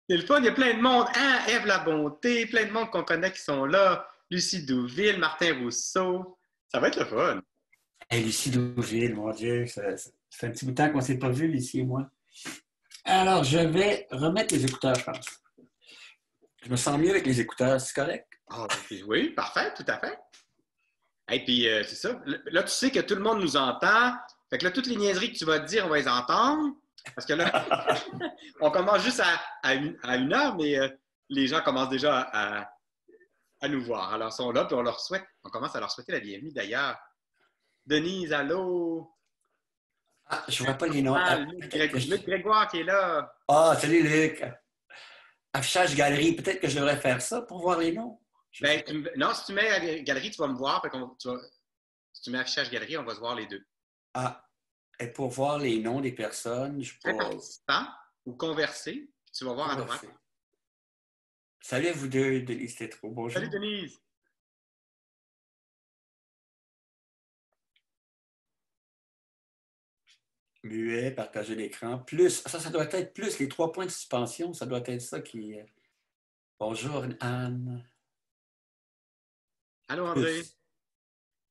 C'est le fun, il y a plein de monde. Hein? Ève La Bonté, plein de monde qu'on connaît qui sont là. Lucie Douville, Martin Rousseau. Ça va être le fun. Hey, Lucie Deauville, mon Dieu, ça fait un petit bout de temps qu'on ne s'est pas vu, Lucie et moi. Alors, je vais remettre les écouteurs, je pense. Je me sens mieux avec les écouteurs, c'est correct? Ah, oui, parfait, tout à fait. Et puis, c'est ça. Là, tu sais que tout le monde nous entend. Fait que là, toutes les niaiseries que tu vas te dire, on va les entendre. Parce que là, on commence juste à une heure, mais les gens commencent déjà à nous voir. Alors, ils sont là, puis on commence à leur souhaiter la bienvenue d'ailleurs. Denise, allô? Ah, je ne vois pas les noms. Ah, Ah, peut-être que Luc Grégoire qui est là. Ah, salut Luc. Affichage galerie, peut-être que je devrais faire ça pour voir les noms. Ben, non, si tu mets la galerie, tu vas me voir. Si tu mets affichage galerie, on va se voir les deux. Ah, et pour voir les noms des personnes, je Un peux participant ou converser, puis tu vas voir à droite. converser. Salut à vous deux, Denise Tétrault. Salut Bonjour. Denise. Muet, partager l'écran. Plus, ça doit être plus les 3 points de suspension. Ça doit être ça qui. Bonjour Anne. Allô André. Plus.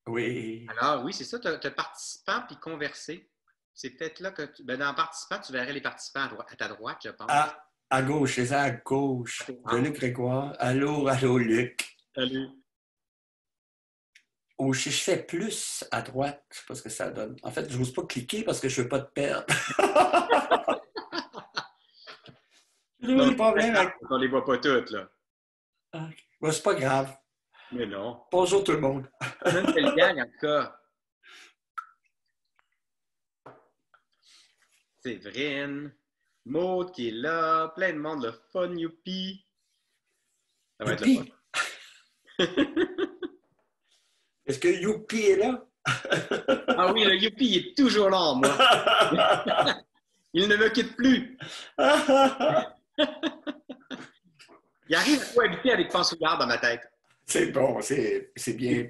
Oui. Alors, oui, c'est ça, tu as participant puis conversé. C'est peut-être là que ben, dans participant, tu verrais les participants à ta droite, je pense. Ah, à gauche, les à gauche de Luc Grégoire. Allô, allô, Luc. Salut. Ou si je fais plus à droite, je sais pas ce que ça donne. En fait, je n'ose pas cliquer parce que je ne veux pas te perdre. J'ai Non, des problèmes avec. on les voit pas toutes, là. Okay. Bon, c'est pas grave. Mais non. Bonjour tout le monde. On a une belle gang, en tout cas. Séverine, Maud qui est là, plein de monde, le fun, youpi. Ça va être le fun. Youpi! Est-ce que Youpi est là? Ah oui, le youpi, il est toujours là, moi. Il ne me quitte plus. Il arrive à cohabiter avec Pansouillard dans ma tête. C'est bon, c'est bien.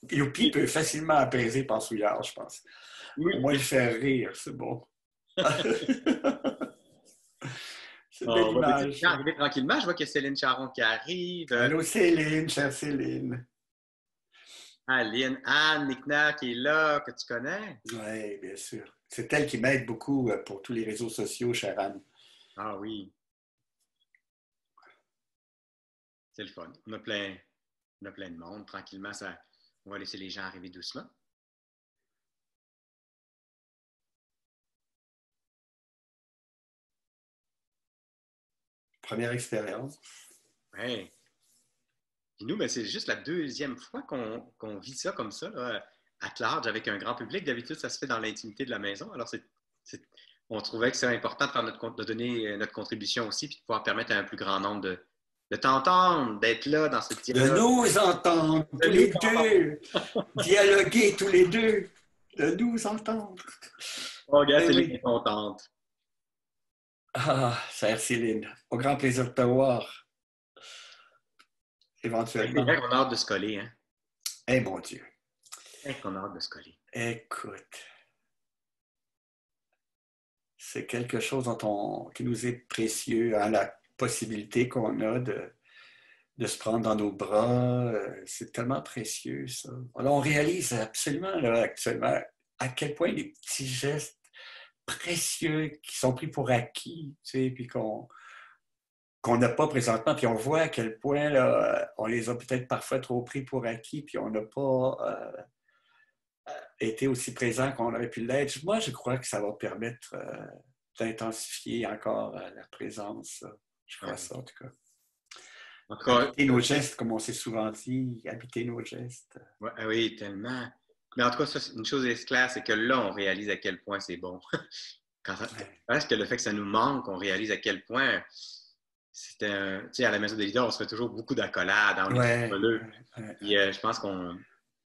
Youpi peut facilement apaiser Pansouillard, je pense. Oui. Au moins le faire rire, c'est bon. C'est une belle On va image. arriver tranquillement. Je vois qu'il y a Céline Charon qui arrive. Allô Céline, chère Céline. Aline, Anne, Nickna qui est là, que tu connais. Oui, bien sûr. C'est elle qui m'aide beaucoup pour tous les réseaux sociaux, chère Anne. Ah oui. C'est le fun. On a plein de monde. Tranquillement, on va laisser les gens arriver doucement. Première expérience. Oui. Puis nous, ben, c'est juste la deuxième fois qu'on vit ça comme ça, là, at large, avec un grand public. D'habitude, ça se fait dans l'intimité de la maison. Alors, on trouvait que c'est important de donner notre contribution aussi, puis de pouvoir permettre à un plus grand nombre de t'entendre, d'être là dans ce dialogue. De nous entendre, tous les deux. Dialoguer tous les deux. De nous entendre. Oh, regarde, Céline est contente. Ah, chère Céline, au grand plaisir de te voir. Éventuellement. C'est vrai qu'on a hâte de se coller, hein? Eh mon Dieu. C'est qu'on a hâte de se coller. Écoute. C'est quelque chose qui nous est précieux, hein, la possibilité qu'on a de se prendre dans nos bras. C'est tellement précieux, ça. Alors, on réalise absolument, là, actuellement, à quel point les petits gestes précieux qui sont pris pour acquis, tu sais, puis qu'on n'a pas présentement, puis on voit à quel point là, on les a peut-être parfois trop pris pour acquis, puis on n'a pas été aussi présent qu'on aurait pu l'être. Moi, je crois que ça va permettre d'intensifier encore la présence. Je crois ça, en tout cas. En tout cas, habiter nos gestes, comme on s'est souvent dit, habiter nos gestes. Ouais, oui, tellement. Mais en tout cas, ça, une chose est claire, c'est que là, on réalise à quel point c'est bon. Parce que le fait que ça nous manque, on réalise à quel point c'était tu sais, à la maison des leaders, on se fait toujours beaucoup d'accolades, on est heureux. Je pense qu'on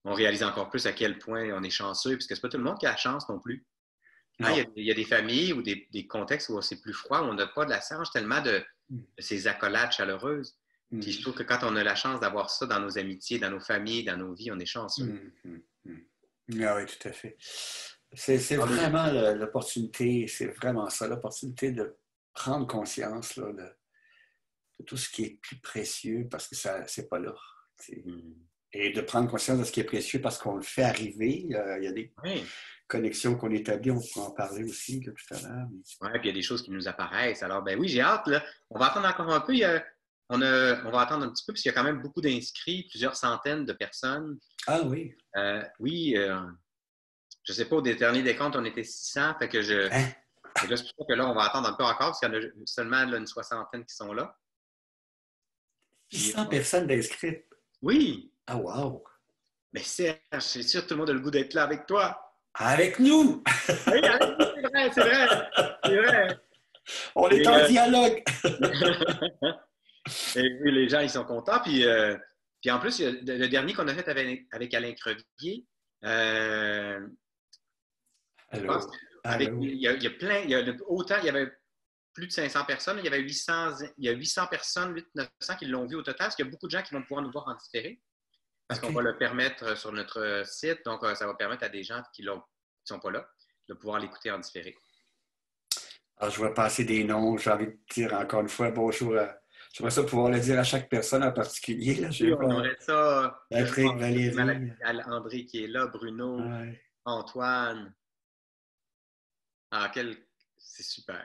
réalise encore plus à quel point on est chanceux, puisque c'est pas tout le monde qui a la chance non plus. Hein, il y a des familles ou des contextes où c'est plus froid, où on n'a pas de la chance tellement de ces accolades chaleureuses. Puis je trouve que quand on a la chance d'avoir ça dans nos amitiés, dans nos familles, dans nos vies, on est chanceux. Ah oui, tout à fait. C'est vraiment l'opportunité, c'est vraiment ça, l'opportunité de prendre conscience là, tout ce qui est plus précieux parce que ça, c'est pas là. Mm. Et de prendre conscience de ce qui est précieux parce qu'on le fait arriver. Il y a des Oui. connexions qu'on établit, on peut en parler aussi là, tout à l'heure. Oui, puis il y a des choses qui nous apparaissent. Alors, ben oui, j'ai hâte. Là. On va attendre encore un peu. On va attendre un petit peu, puisqu'il y a quand même beaucoup d'inscrits, plusieurs centaines de personnes. Ah oui. Oui, je ne sais pas, au dernier décompte, on était 600. Fait que Hein? et là, c'est pour ça que là, on va attendre un peu encore, parce qu'il y en a seulement là, une soixantaine qui sont là. Puis, 600 personnes d'inscrites. oui, Ah wow. mais Serge, c'est sûr, tout le monde a le goût d'être là avec toi. Avec nous! Oui, avec nous, c'est vrai, c'est vrai. C'est vrai. On est Et, en dialogue! et oui, les gens, ils sont contents. Puis en plus, le dernier qu'on a fait avec Alain Crevier, je pense, Allô? Allô? il y a plein, autant, il y avait plus de 500 personnes, il y avait 800, il y a 800 personnes, 800-900 qui l'ont vu au total, parce qu'il y a beaucoup de gens qui vont pouvoir nous voir en différé, parce qu'on OK. va le permettre sur notre site, donc ça va permettre à des gens qui ne sont pas là de pouvoir l'écouter en différé. Alors, je vais passer des noms. J'ai envie de dire encore une fois bonjour. J'aimerais ça pouvoir le dire à chaque personne en particulier. Là. Oui, on aimerait ça. Patrick, Valérie. André qui est là, Bruno, Ouais, Antoine. Ah, c'est super.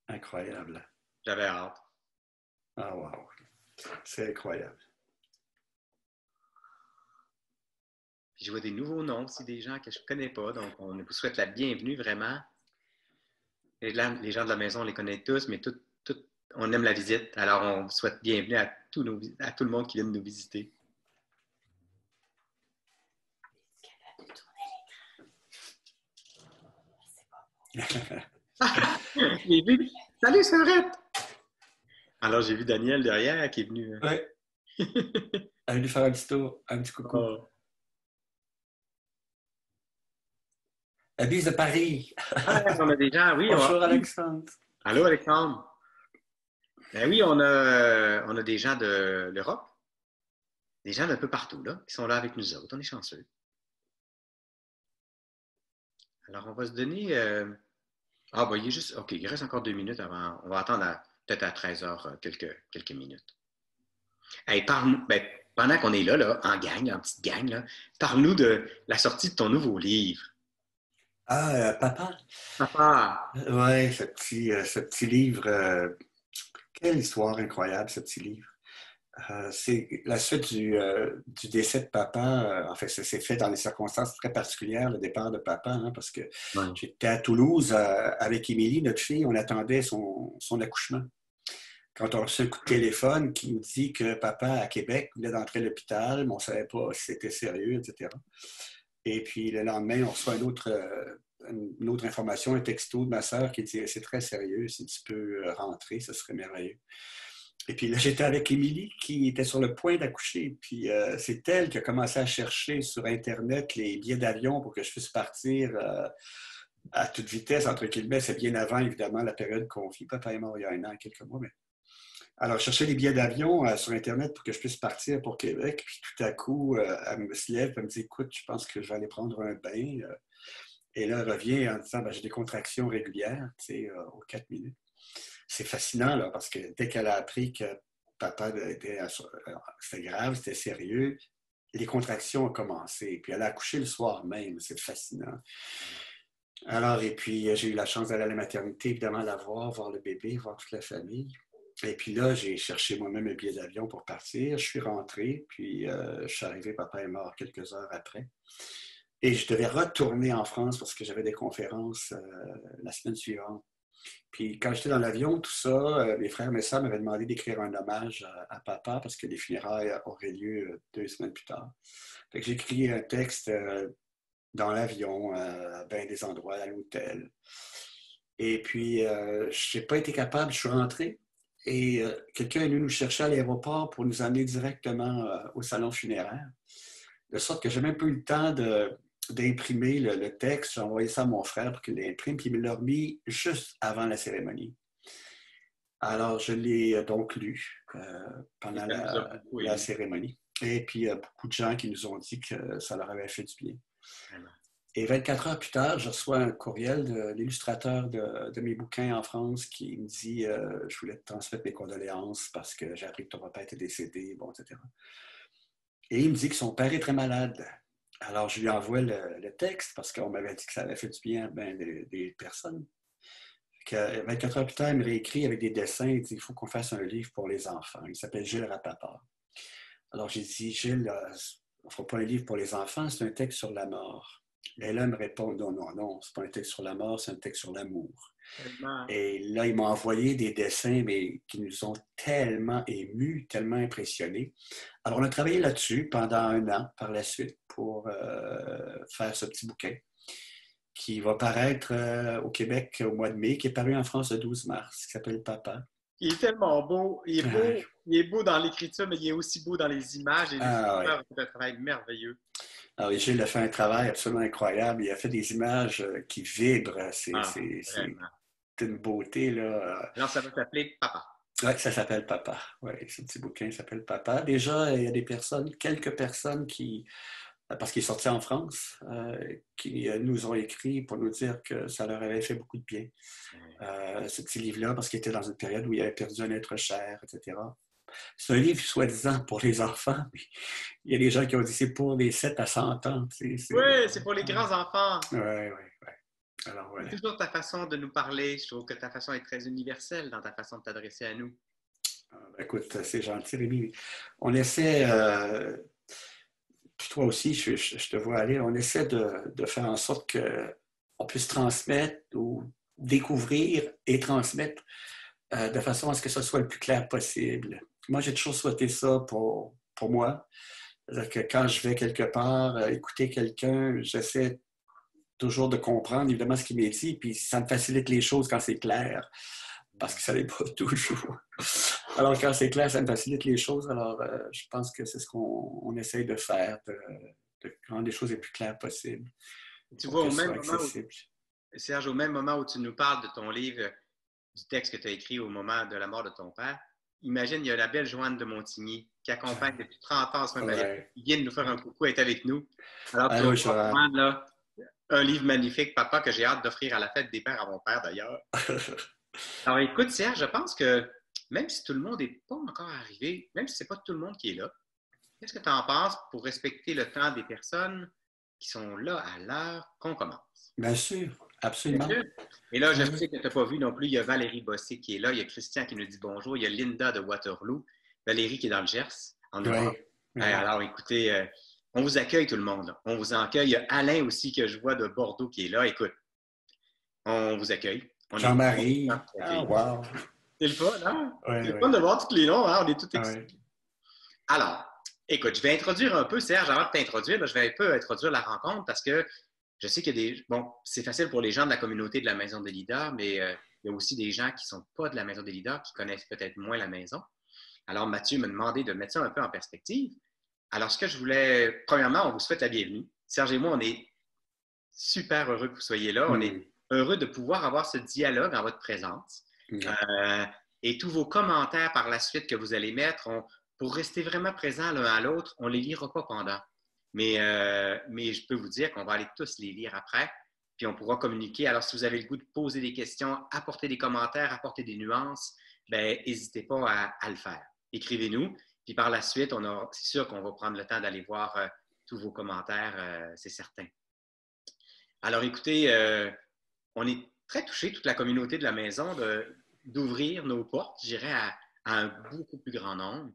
incroyable. J'avais hâte. Ah, wow. C'est incroyable. Puis je vois des nouveaux noms aussi, des gens que je ne connais pas. Donc, on vous souhaite la bienvenue vraiment. Et là, les gens de la maison, on les connaît tous, mais on aime la visite. Alors, on vous souhaite bienvenue à tout le monde qui vient de nous visiter. J'ai vu. Salut, Sorette! Alors, j'ai vu Daniel derrière qui est venu. Oui. Allez lui faire un petit tour, un petit coucou. Oh. La bise de Paris. Ah, on a des gens, oui. Bonjour, Alexandre. Allô, Alexandre? Ben oui, on a des gens de l'Europe, des gens d'un peu partout, là, qui sont là avec nous autres. On est chanceux. Alors, on va se donner. Ah, ben, il est juste. OK, il reste encore 2 minutes avant. On va attendre peut-être à 13 heures quelques minutes. Hey, ben, pendant qu'on est là, en gang, en petite gang, là, parle-nous de la sortie de ton nouveau livre. Ah, papa. Papa! Oui, ce petit livre. Quelle histoire incroyable, ce petit livre. C'est la suite du décès de papa. En fait, ça s'est fait dans des circonstances très particulières, le départ de papa, hein, parce que Ouais. j'étais à Toulouse avec Émilie, notre fille, on attendait son accouchement. Quand on a reçu un coup de téléphone qui nous dit que papa, à Québec, venait d'entrer à l'hôpital, mais on ne savait pas si c'était sérieux, etc. Et puis le lendemain, on reçoit une autre information, un texto de ma sœur qui dit c'est très sérieux, si tu peux rentrer, ce serait merveilleux. Et puis là, j'étais avec Émilie qui était sur le point d'accoucher. Puis c'est elle qui a commencé à chercher sur Internet les billets d'avion pour que je puisse partir à toute vitesse, entre guillemets. C'est bien avant, évidemment, la période qu'on vit. Papa est mort il y a 1 an, quelques mois. Mais... Alors, je cherchais les billets d'avion sur Internet pour que je puisse partir pour Québec. Puis tout à coup, elle me se lève et me dit, écoute, je pense que je vais aller prendre un bain. Et là, elle revient en disant, ben, j'ai des contractions régulières, tu sais, aux 4 minutes. C'est fascinant, là, parce que dès qu'elle a appris que papa c'était grave, c'était sérieux, les contractions ont commencé. Puis elle a accouché le soir même. C'est fascinant. Alors, et puis, j'ai eu la chance d'aller à la maternité, évidemment, la voir le bébé, voir toute la famille. Et puis là, j'ai cherché moi-même un billet d'avion pour partir. Je suis rentré, puis je suis arrivé, papa est mort quelques heures après. Et je devais retourner en France parce que j'avais des conférences la semaine suivante. Puis quand j'étais dans l'avion, tout ça, mes frères et mes sœurs m'avaient demandé d'écrire un hommage à papa parce que les funérailles auraient lieu 2 semaines plus tard. Fait que j'ai écrit un texte dans l'avion, à bien des endroits, à l'hôtel. Et puis, je n'ai pas été capable, je suis rentré et quelqu'un est venu nous chercher à l'aéroport pour nous amener directement au salon funéraire. De sorte que j'ai même pas eu le temps d'imprimer le texte. J'ai envoyé ça à mon frère pour qu'il l'imprime, puis il me l'a remis juste avant la cérémonie. Alors, je l'ai donc lu pendant la cérémonie. Et puis, il y a beaucoup de gens qui nous ont dit que ça leur avait fait du bien. Et 24 heures plus tard, je reçois un courriel de l'illustrateur de mes bouquins en France qui me dit je voulais te transmettre mes condoléances parce que j'ai appris que ton papa était décédé, bon, etc. Et il me dit que son père est très malade. Alors, je lui envoie le texte parce qu'on m'avait dit que ça avait fait du bien à ben, des personnes. 24 heures plus tard, il me réécrit avec des dessins. Il dit il faut qu'on fasse un livre pour les enfants. Il s'appelle Gilles Rapaport. Alors, j'ai dit Gilles, on ne fera pas un livre pour les enfants, c'est un texte sur la mort. Et là, il me répond non, non, non, c'est pas un texte sur la mort, c'est un texte sur l'amour. Et là, il m'a envoyé des dessins mais, qui nous ont tellement émus, tellement impressionnés. Alors, on a travaillé là-dessus pendant 1 an par la suite pour faire ce petit bouquin qui va paraître au Québec au mois de mai, qui est paru en France le 12 mars, qui s'appelle Papa. Il est tellement beau. Il est beau dans l'écriture, mais il est aussi beau dans les images. Et l'illustrateur a fait un travail merveilleux. Alors, Gilles a fait un travail absolument incroyable. Il a fait des images qui vibrent. C'est une beauté, là. Alors, ça va s'appeler Papa. Oui, ça s'appelle Papa. Oui, ce petit bouquin s'appelle Papa. Déjà, il y a des personnes, quelques personnes qui, parce qu'il est sorti en France, qui nous ont écrit pour nous dire que ça leur avait fait beaucoup de bien. Ce petit livre-là, parce qu'il était dans une période où il avait perdu un être cher, etc. C'est un livre soi-disant pour les enfants, mais il y a des gens qui ont dit c'est pour les 7 à 100 ans. Oui, c'est pour les grands enfants. Oui, oui, oui. Alors, voilà. C'est toujours ta façon de nous parler. Je trouve que ta façon est très universelle dans ta façon de t'adresser à nous. Écoute, c'est gentil, Rémi. On essaie, toi aussi, je te vois aller, on essaie de faire en sorte qu'on puisse transmettre ou découvrir et transmettre de façon à ce que ce soit le plus clair possible. Moi, j'ai toujours souhaité ça pour moi. C'est-à-dire que quand je vais quelque part, écouter quelqu'un, j'essaie toujours de comprendre évidemment ce qu'il m'est dit, puis ça me facilite les choses quand c'est clair, parce que ça n'est pas toujours. Alors quand c'est clair, ça me facilite les choses. Alors je pense que c'est ce qu'on essaye de faire, de rendre les choses les plus claires possibles. Tu vois, Serge, au même moment où tu nous parles de ton livre, du texte que tu as écrit au moment de la mort de ton père, imagine, il y a la belle Joanne de Montigny qui accompagne depuis 30 ans ce même livre, qui vient de nous faire un coucou, elle est avec nous. Alors, Joanne, là, un livre magnifique, Papa, que j'ai hâte d'offrir à la fête des pères à mon père, d'ailleurs. Alors, écoute, Serge, je pense que même si tout le monde n'est pas encore arrivé, même si ce n'est pas tout le monde qui est là, qu'est-ce que tu en penses pour respecter le temps des personnes qui sont là à l'heure qu'on commence? Bien sûr, absolument. Bien sûr. Et là, je sais que tu n'as pas vu non plus, il y a Valérie Bossé qui est là, il y a Christian qui nous dit bonjour, il y a Linda de Waterloo, Valérie qui est dans le Gers, en Europe. Oui. Alors, écoutez, on vous accueille tout le monde. On vous accueille. Il y a Alain aussi que je vois de Bordeaux qui est là. Écoute, on vous accueille. Jean-Marie. Ah, wow. C'est le fun, hein? Ouais, c'est le fun de voir tous les noms, hein? On est tous excités. Ouais. Alors, écoute, je vais introduire un peu, Serge, avant de t'introduire, je vais un peu introduire la rencontre parce que je sais qu'il y a des... Bon, c'est facile pour les gens de la communauté de la Maison des leaders, mais il y a aussi des gens qui ne sont pas de la Maison des leaders, qui connaissent peut-être moins la maison. Alors, Mathieu m'a demandé de mettre ça un peu en perspective. Alors, ce que je voulais... Premièrement, on vous souhaite la bienvenue. Serge et moi, on est super heureux que vous soyez là. On est heureux de pouvoir avoir ce dialogue en votre présence. Et tous vos commentaires par la suite que vous allez mettre, pour rester vraiment présents l'un à l'autre, on ne les lira pas pendant. Mais je peux vous dire qu'on va aller tous les lire après, puis on pourra communiquer. Alors, si vous avez le goût de poser des questions, apporter des commentaires, apporter des nuances, n'hésitez pas à le faire. Écrivez-nous, puis par la suite, c'est sûr qu'on va prendre le temps d'aller voir tous vos commentaires, c'est certain. Alors, écoutez, on est très touchés, toute la communauté de la maison, d'ouvrir nos portes, je dirais, à un beaucoup plus grand nombre.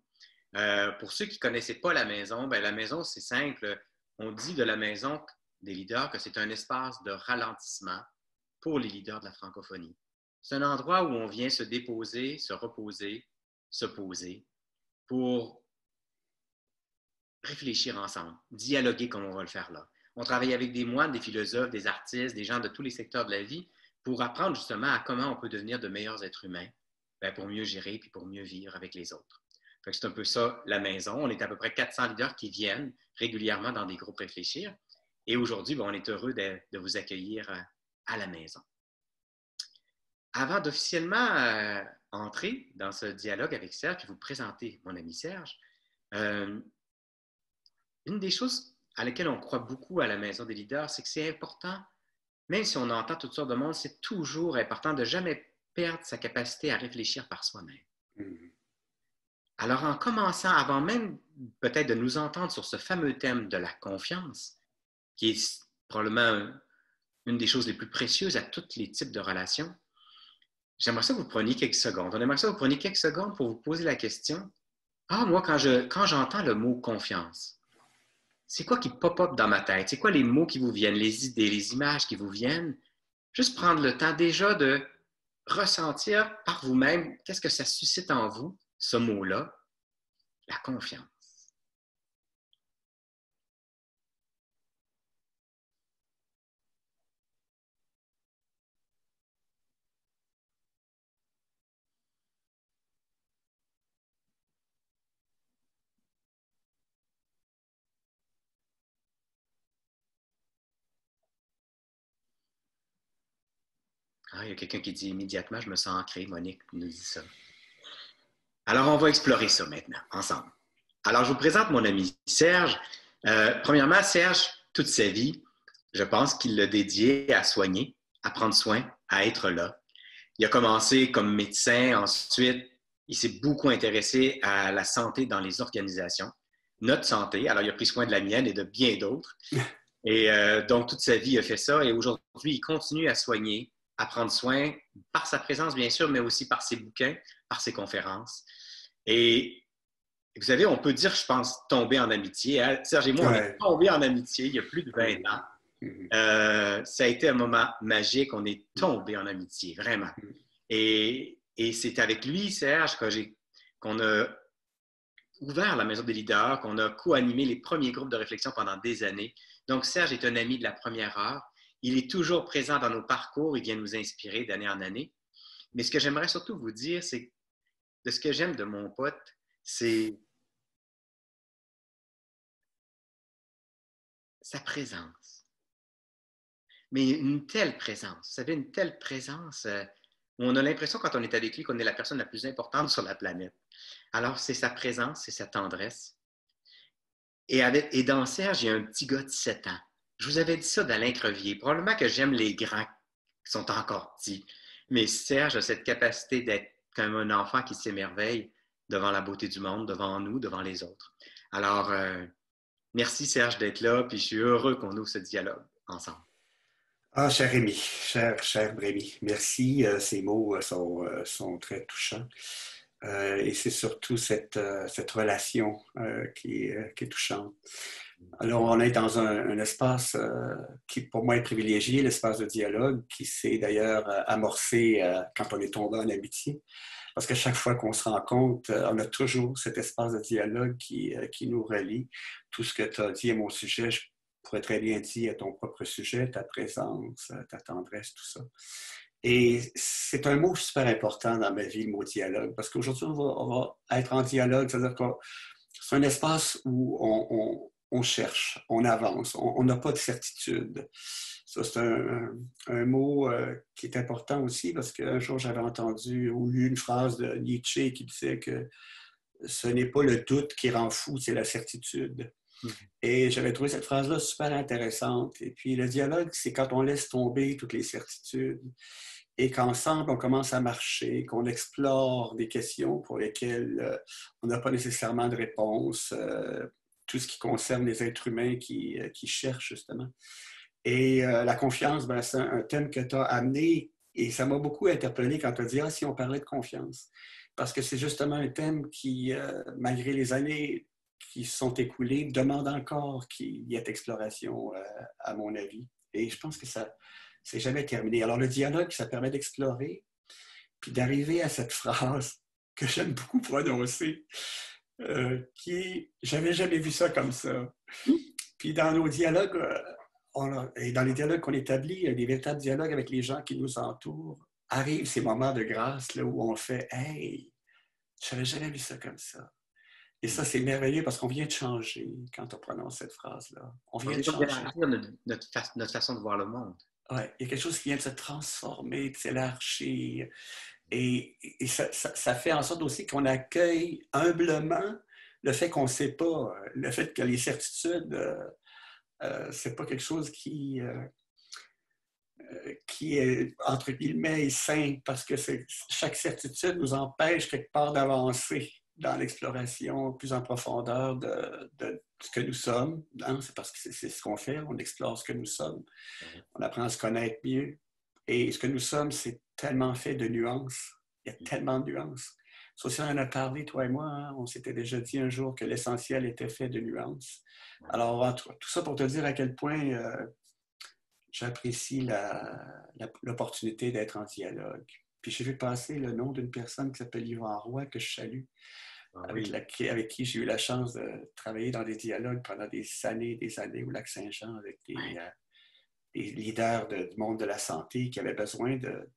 Pour ceux qui ne connaissaient pas la maison, la maison, c'est simple. On dit de la maison des leaders que c'est un espace de ralentissement pour les leaders de la francophonie. C'est un endroit où on vient se déposer, se reposer, se poser pour réfléchir ensemble, dialoguer comme on va le faire là. On travaille avec des moines, des philosophes, des artistes, des gens de tous les secteurs de la vie pour apprendre justement à comment on peut devenir de meilleurs êtres humains pour mieux gérer et pour mieux vivre avec les autres. C'est un peu ça, la maison. On est à peu près 400 leaders qui viennent régulièrement dans des groupes réfléchir. Et aujourd'hui, on est heureux de vous accueillir à la maison. Avant d'officiellement entrer dans ce dialogue avec Serge et vous présenter mon ami Serge, une des choses à laquelle on croit beaucoup à la Maison des leaders, c'est que c'est important, même si on entend toutes sortes de monde, c'est toujours important de ne jamais perdre sa capacité à réfléchir par soi-même. Mhm. Alors, en commençant, avant même peut-être de nous entendre sur ce fameux thème de la confiance, qui est probablement une des choses les plus précieuses à tous les types de relations, j'aimerais ça que vous preniez quelques secondes. On aimerait ça que vous preniez quelques secondes pour vous poser la question. Ah, moi, quand j'entends le mot confiance, c'est quoi qui pop-up dans ma tête? C'est quoi les mots qui vous viennent, les idées, les images qui vous viennent? Juste prendre le temps déjà de ressentir par vous-même qu'est-ce que ça suscite en vous, ce mot-là, la confiance. Ah, il y a quelqu'un qui dit immédiatement, je me sens ancré, Monique nous dit ça. Alors, on va explorer ça maintenant, ensemble. Alors, je vous présente mon ami Serge. Premièrement, Serge, toute sa vie, je pense qu'il l'a dédié à soigner, à prendre soin, à être là. Il a commencé comme médecin, ensuite, il s'est beaucoup intéressé à la santé dans les organisations, notre santé. Alors, il a pris soin de la mienne et de bien d'autres. Et donc, toute sa vie, il a fait ça. Et aujourd'hui, il continue à soigner, à prendre soin par sa présence, bien sûr, mais aussi par ses bouquins, par ses conférences. Et vous savez, on peut dire, je pense, tomber en amitié. Hein? Serge et moi, on est Ouais. tombés en amitié il y a plus de 20 ans. Mhm. Ça a été un moment magique. On est tombés en amitié, vraiment. Et c'est avec lui, Serge, qu'on a ouvert la Maison des leaders, qu'on a co-animé les premiers groupes de réflexion pendant des années. Donc, Serge est un ami de la première heure. Il est toujours présent dans nos parcours. Il vient nous inspirer d'année en année. Mais ce que j'aimerais surtout vous dire, c'est de ce que j'aime de mon pote, c'est sa présence. Mais une telle présence, vous savez, une telle présence, où on a l'impression quand on est avec lui qu'on est la personne la plus importante sur la planète. Alors, c'est sa présence, c'est sa tendresse. Et dans Serge, il y a un petit gars de 7 ans. Je vous avais dit ça d'Alain Crevier. Probablement que j'aime les grands qui sont encore petits. Mais Serge a cette capacité d'être comme un enfant qui s'émerveille devant la beauté du monde, devant nous, devant les autres. Alors, merci Serge d'être là, puis je suis heureux qu'on ouvre ce dialogue ensemble. Ah, cher Rémi, cher Brémy, merci. Ces mots sont très touchants. Et c'est surtout cette relation qui est touchante. Alors, on est dans un espace qui, pour moi, est privilégié, l'espace de dialogue, qui s'est d'ailleurs amorcé quand on est tombé en amitié. Parce que chaque fois qu'on se rencontre, on a toujours cet espace de dialogue qui nous relie. Tout ce que tu as dit à mon sujet, je pourrais très bien dire à ton propre sujet, ta présence, ta tendresse, tout ça. Et c'est un mot super important dans ma vie, le mot dialogue, parce qu'aujourd'hui, on va être en dialogue, c'est-à-dire que c'est un espace où on cherche, on avance, on n'a pas de certitude. Ça, c'est un mot qui est important aussi, parce qu'un jour, j'avais entendu ou lu une phrase de Nietzsche qui disait que ce n'est pas le doute qui rend fou, c'est la certitude. Et j'avais trouvé cette phrase-là super intéressante. Et puis, le dialogue, c'est quand on laisse tomber toutes les certitudes et qu'ensemble, on commence à marcher, qu'on explore des questions pour lesquelles on n'a pas nécessairement de réponse, tout ce qui concerne les êtres humains qui cherchent, justement. Et la confiance, ben, c'est un thème que tu as amené et ça m'a beaucoup interpellé quand tu as dit « Ah, si on parlait de confiance ». Parce que c'est justement un thème qui, malgré les années qui se sont écoulées, demande encore qu'il y ait exploration, à mon avis. Et je pense que ça c'est jamais terminé. Alors, le dialogue, ça permet d'explorer, puis d'arriver à cette phrase que j'aime beaucoup prononcer, qui est « J'avais jamais vu ça comme ça ». Puis dans nos dialogues, et dans les dialogues qu'on établit, des véritables dialogues avec les gens qui nous entourent, arrivent ces moments de grâce là, où on fait « Hey, j'avais jamais vu ça comme ça ». Et ça, c'est merveilleux parce qu'on vient de changer quand on prononce cette phrase-là. On On vient de vient changer. d'élargir notre façon de voir le monde. Ouais, il y a quelque chose qui vient de se transformer, de s'élargir. Et ça fait en sorte aussi qu'on accueille humblement le fait qu'on ne sait pas, le fait que les certitudes, c'est pas quelque chose qui est, entre guillemets, simple, parce que chaque certitude nous empêche quelque part d'avancer dans l'exploration plus en profondeur de ce que nous sommes. Hein? C'est parce que c'est ce qu'on fait, on explore ce que nous sommes, on apprend à se connaître mieux. Et ce que nous sommes, c'est tellement fait de nuances. Il y a tellement de nuances. Ça aussi, on en a parlé, toi et moi. Hein? On s'était déjà dit un jour que l'essentiel était fait de nuances. Alors, tout ça pour te dire à quel point j'apprécie l'opportunité d'être en dialogue. Puis j'ai vu passer le nom d'une personne qui s'appelle Yvan Roy, que je salue, avec qui j'ai eu la chance de travailler dans des dialogues pendant des années au Lac-Saint-Jean avec des leaders du monde de la santé qui avaient besoin de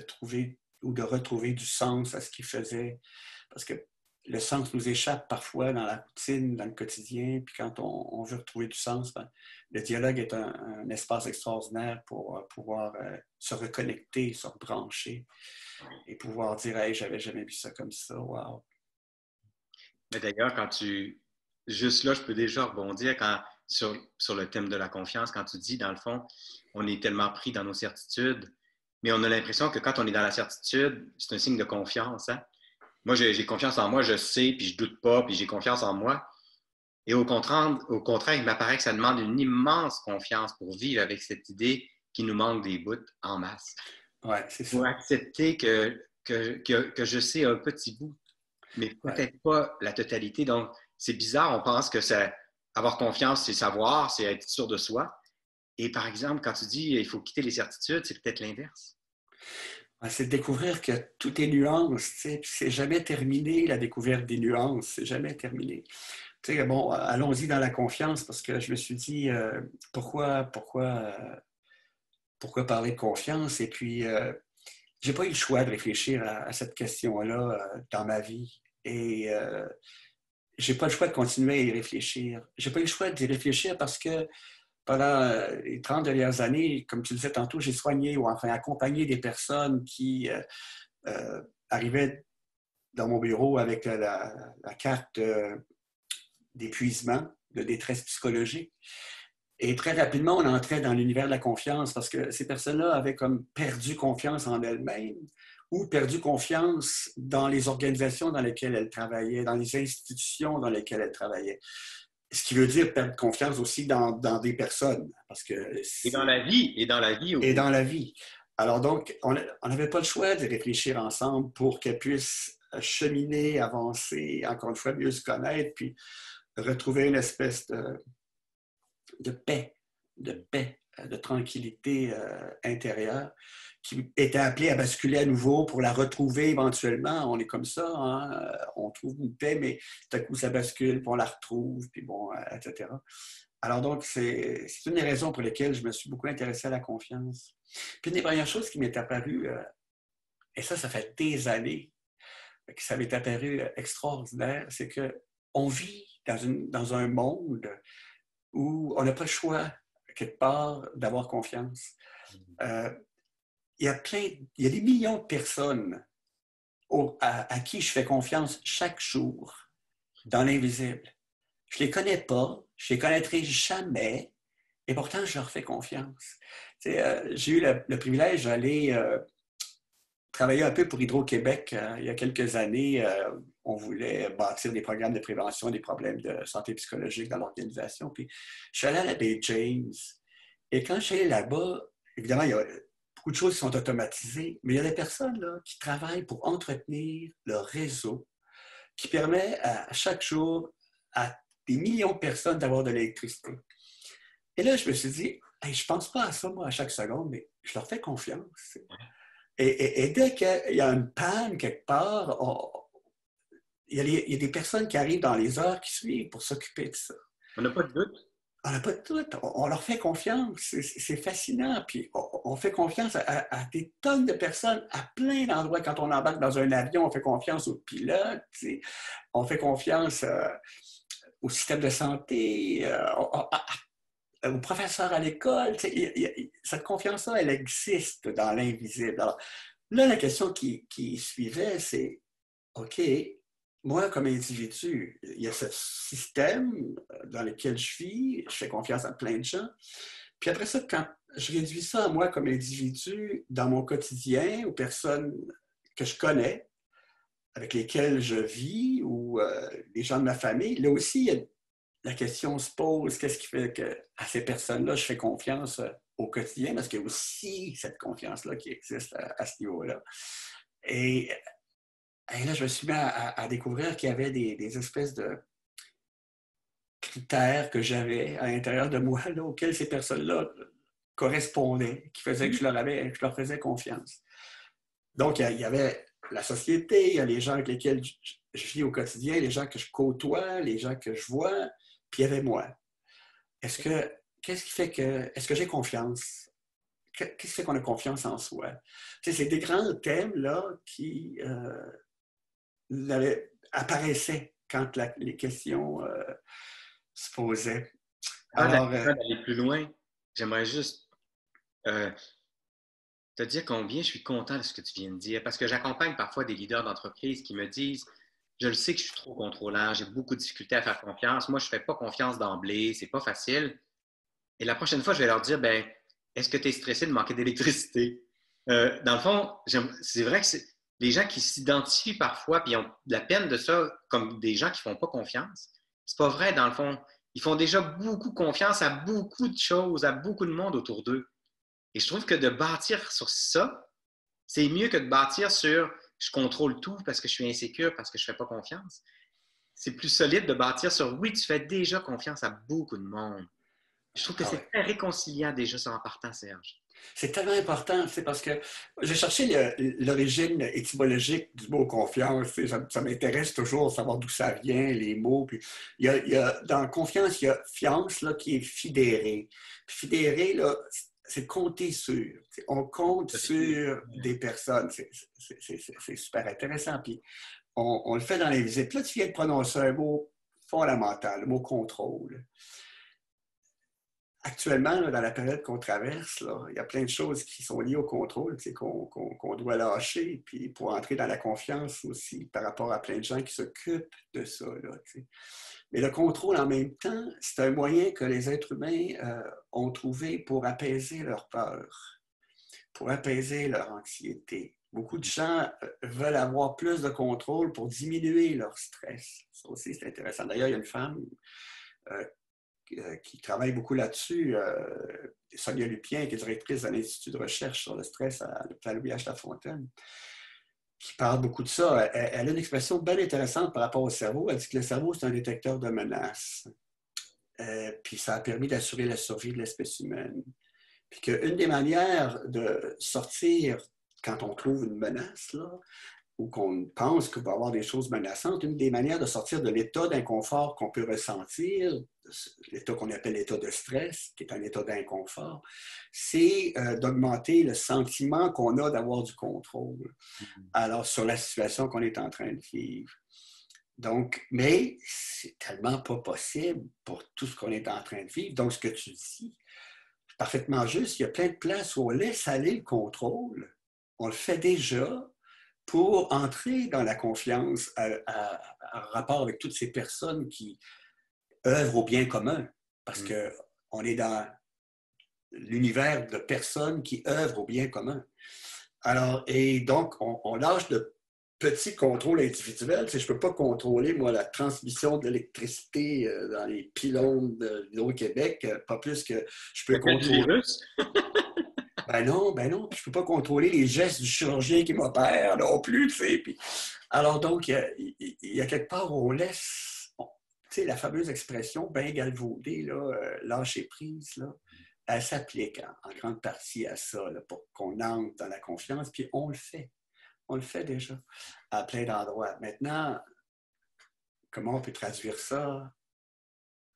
trouver ou de retrouver du sens à ce qu'ils faisaient. Parce que le sens nous échappe parfois dans la routine, dans le quotidien, puis quand on veut retrouver du sens, ben, le dialogue est un espace extraordinaire pour pouvoir se reconnecter, se rebrancher et pouvoir dire « Hey, j'avais jamais vu ça comme ça, wow! » Mais d'ailleurs, juste là, je peux déjà rebondir sur le thème de la confiance, quand tu dis, dans le fond, on est tellement pris dans nos certitudes, mais on a l'impression que quand on est dans la certitude, c'est un signe de confiance, hein? Moi, j'ai confiance en moi, je sais, puis je doute pas, puis j'ai confiance en moi. Et au contraire, il m'apparaît que ça demande une immense confiance pour vivre avec cette idée qu'il nous manque des bouts en masse. Oui, c'est ça. Pour accepter que je sais un petit bout, mais peut-être pas la totalité. Donc, c'est bizarre, on pense que avoir confiance, c'est savoir, c'est être sûr de soi. Et par exemple, quand tu dis il faut quitter les certitudes, c'est peut-être l'inverse. C'est de découvrir que tout est nuance, c'est jamais terminé la découverte des nuances, c'est jamais terminé. Bon, allons-y dans la confiance parce que je me suis dit pourquoi parler de confiance et puis j'ai pas eu le choix de réfléchir à cette question-là dans ma vie et j'ai pas le choix de continuer à y réfléchir. J'ai pas eu le choix d'y réfléchir parce que pendant les 30 dernières années, comme tu le disais tantôt, j'ai soigné ou enfin accompagné des personnes qui arrivaient dans mon bureau avec la carte d'épuisement, de détresse psychologique. Et très rapidement, on entrait dans l'univers de la confiance parce que ces personnes-là avaient comme perdu confiance en elles-mêmes ou perdu confiance dans les organisations dans lesquelles elles travaillaient, dans les institutions dans lesquelles elles travaillaient. Ce qui veut dire perdre confiance aussi dans des personnes. Parce que et dans la vie. Et dans la vie. Alors donc, on n'avait pas le choix de réfléchir ensemble pour qu'elles puissent cheminer, avancer, encore une fois, mieux se connaître, puis retrouver une espèce de paix, de tranquillité intérieure qui était appelée à basculer à nouveau pour la retrouver éventuellement. On est comme ça, hein? On trouve une paix, mais tout à coup, ça bascule, puis on la retrouve, puis bon, etc. Alors donc, c'est une des raisons pour lesquelles je me suis beaucoup intéressé à la confiance. Puis une des premières choses qui m'est apparue, et ça fait des années que ça m'est apparu extraordinaire, c'est qu'on vit dans un monde où on n'a pas le choix, quelque part, d'avoir confiance. Il y a des millions de personnes à qui je fais confiance chaque jour dans l'invisible. Je ne les connais pas, je ne les connaîtrai jamais, et pourtant, je leur fais confiance. J'ai eu le privilège d'aller travailler un peu pour Hydro-Québec il y a quelques années. On voulait bâtir des programmes de prévention des problèmes de santé psychologique dans l'organisation. Puis, je suis allé à la baie James. Et quand je suis allé là-bas, évidemment, il y a beaucoup de choses qui sont automatisées, mais il y a des personnes là, qui travaillent pour entretenir le réseau qui permet à chaque jour à des millions de personnes d'avoir de l'électricité. Et là, je me suis dit, hey, je ne pense pas à ça, moi, à chaque seconde, mais je leur fais confiance. Et dès qu'il y a une panne quelque part, il y a des personnes qui arrivent dans les heures qui suivent pour s'occuper de ça. On n'a pas de doute. On n'a pas de doute. On leur fait confiance. C'est fascinant. Puis on fait confiance à des tonnes de personnes à plein d'endroits. Quand on embarque dans un avion, on fait confiance aux pilotes. On fait confiance au système de santé, aux professeurs à l'école. Cette confiance-là, elle existe dans l'invisible. Alors, là, la question qui suivait, c'est OK, moi, comme individu, il y a ce système dans lequel je vis, je fais confiance à plein de gens. Puis après ça, quand je réduis ça à moi comme individu, dans mon quotidien, aux personnes que je connais, avec lesquelles je vis, ou les gens de ma famille, là aussi, la question se pose, qu'est-ce qui fait qu'à ces personnes-là, je fais confiance au quotidien, parce qu'il y a aussi cette confiance-là qui existe à ce niveau-là. Et, et là, je me suis mis à découvrir qu'il y avait des espèces de critères que j'avais à l'intérieur de moi, là, auxquels ces personnes-là correspondaient, qui faisaient que je leur faisais confiance. Donc, il y avait la société, il y a les gens avec lesquels je vis au quotidien, les gens que je côtoie, les gens que je vois, puis il y avait moi. Qu'est-ce qui fait que, est-ce que j'ai confiance? Qu'est-ce qui fait qu'on a confiance en soi? Tu sais, c'est des grands thèmes là qui apparaissaient quand les questions se posaient. Alors, avant d'aller plus loin, j'aimerais juste euh, te dire combien je suis content de ce que tu viens de dire, parce que j'accompagne parfois des leaders d'entreprise qui me disent, je le sais que je suis trop contrôlant, j'ai beaucoup de difficultés à faire confiance, moi je ne fais pas confiance d'emblée, c'est pas facile. Et la prochaine fois, je vais leur dire, ben, est-ce que tu es stressé de manquer d'électricité? Dans le fond, c'est vrai que les gens qui s'identifient parfois puis ont de la peine de ça comme des gens qui ne font pas confiance. C'est pas vrai, dans le fond. Ils font déjà beaucoup confiance à beaucoup de choses, à beaucoup de monde autour d'eux. Et je trouve que de bâtir sur ça, c'est mieux que de bâtir sur je contrôle tout parce que je suis insécure, parce que je ne fais pas confiance. C'est plus solide de bâtir sur oui, tu fais déjà confiance à beaucoup de monde. Je trouve que ah ouais. c'est très réconciliant déjà ça en partant, Serge. C'est tellement important, c'est parce que j'ai cherché l'origine étymologique du mot confiance. Ça m'intéresse toujours de savoir d'où ça vient, les mots. Puis dans confiance, il y a fiance là, qui est fidéré. Puis fidéré, là, c'est compter sur. On compte sur des personnes. C'est super intéressant. Puis on le fait dans les visites. Puis là, tu viens de prononcer un mot fondamental, le mot contrôle. Actuellement, là, dans la période qu'on traverse, là, il y a plein de choses qui sont liées au contrôle qu'on doit lâcher, puis pour entrer dans la confiance aussi par rapport à plein de gens qui s'occupent de ça. Là, mais le contrôle, en même temps, c'est un moyen que les êtres humains ont trouvé pour apaiser leur peur, pour apaiser leur anxiété. Beaucoup de gens veulent avoir plus de contrôle pour diminuer leur stress. Ça aussi, c'est intéressant. D'ailleurs, il y a une femme qui travaille beaucoup là-dessus, Sonia Lupien, qui est directrice de l'Institut de recherche sur le stress à l'hôpital Louis-H. Lafontaine, qui parle beaucoup de ça. Elle a une expression bien intéressante par rapport au cerveau. Elle dit que le cerveau, c'est un détecteur de menaces. Puis ça a permis d'assurer la survie de l'espèce humaine. Puis qu'une des manières de sortir quand on trouve une menace, là, ou qu'on pense qu'il va y avoir des choses menaçantes, une des manières de sortir de l'état d'inconfort qu'on peut ressentir, l'état qu'on appelle l'état de stress, qui est un état d'inconfort, c'est d'augmenter le sentiment qu'on a d'avoir du contrôle. Alors, sur la situation qu'on est en train de vivre. Donc, mais c'est tellement pas possible pour tout ce qu'on est en train de vivre. Donc, ce que tu dis, c'est parfaitement juste. Il y a plein de places où on laisse aller le contrôle. On le fait déjà pour entrer dans la confiance en rapport avec toutes ces personnes qui œuvrent au bien commun. Parce qu'on est dans l'univers de personnes qui œuvrent au bien commun. Alors, et donc, on lâche de petits contrôles individuels. Je ne peux pas contrôler, moi, la transmission de l'électricité dans les pylônes de l'Hydro-Québec, pas plus que je peux contrôler. Ben non. Puis je ne peux pas contrôler les gestes du chirurgien qui m'opère non plus, tu sais. Puis, alors donc, il y a quelque part où on laisse, tu sais, la fameuse expression bien galvaudée, là, lâcher prise, là, elle s'applique en grande partie à ça, là, pour qu'on entre dans la confiance, puis on le fait. On le fait déjà à plein d'endroits. Maintenant, comment on peut traduire ça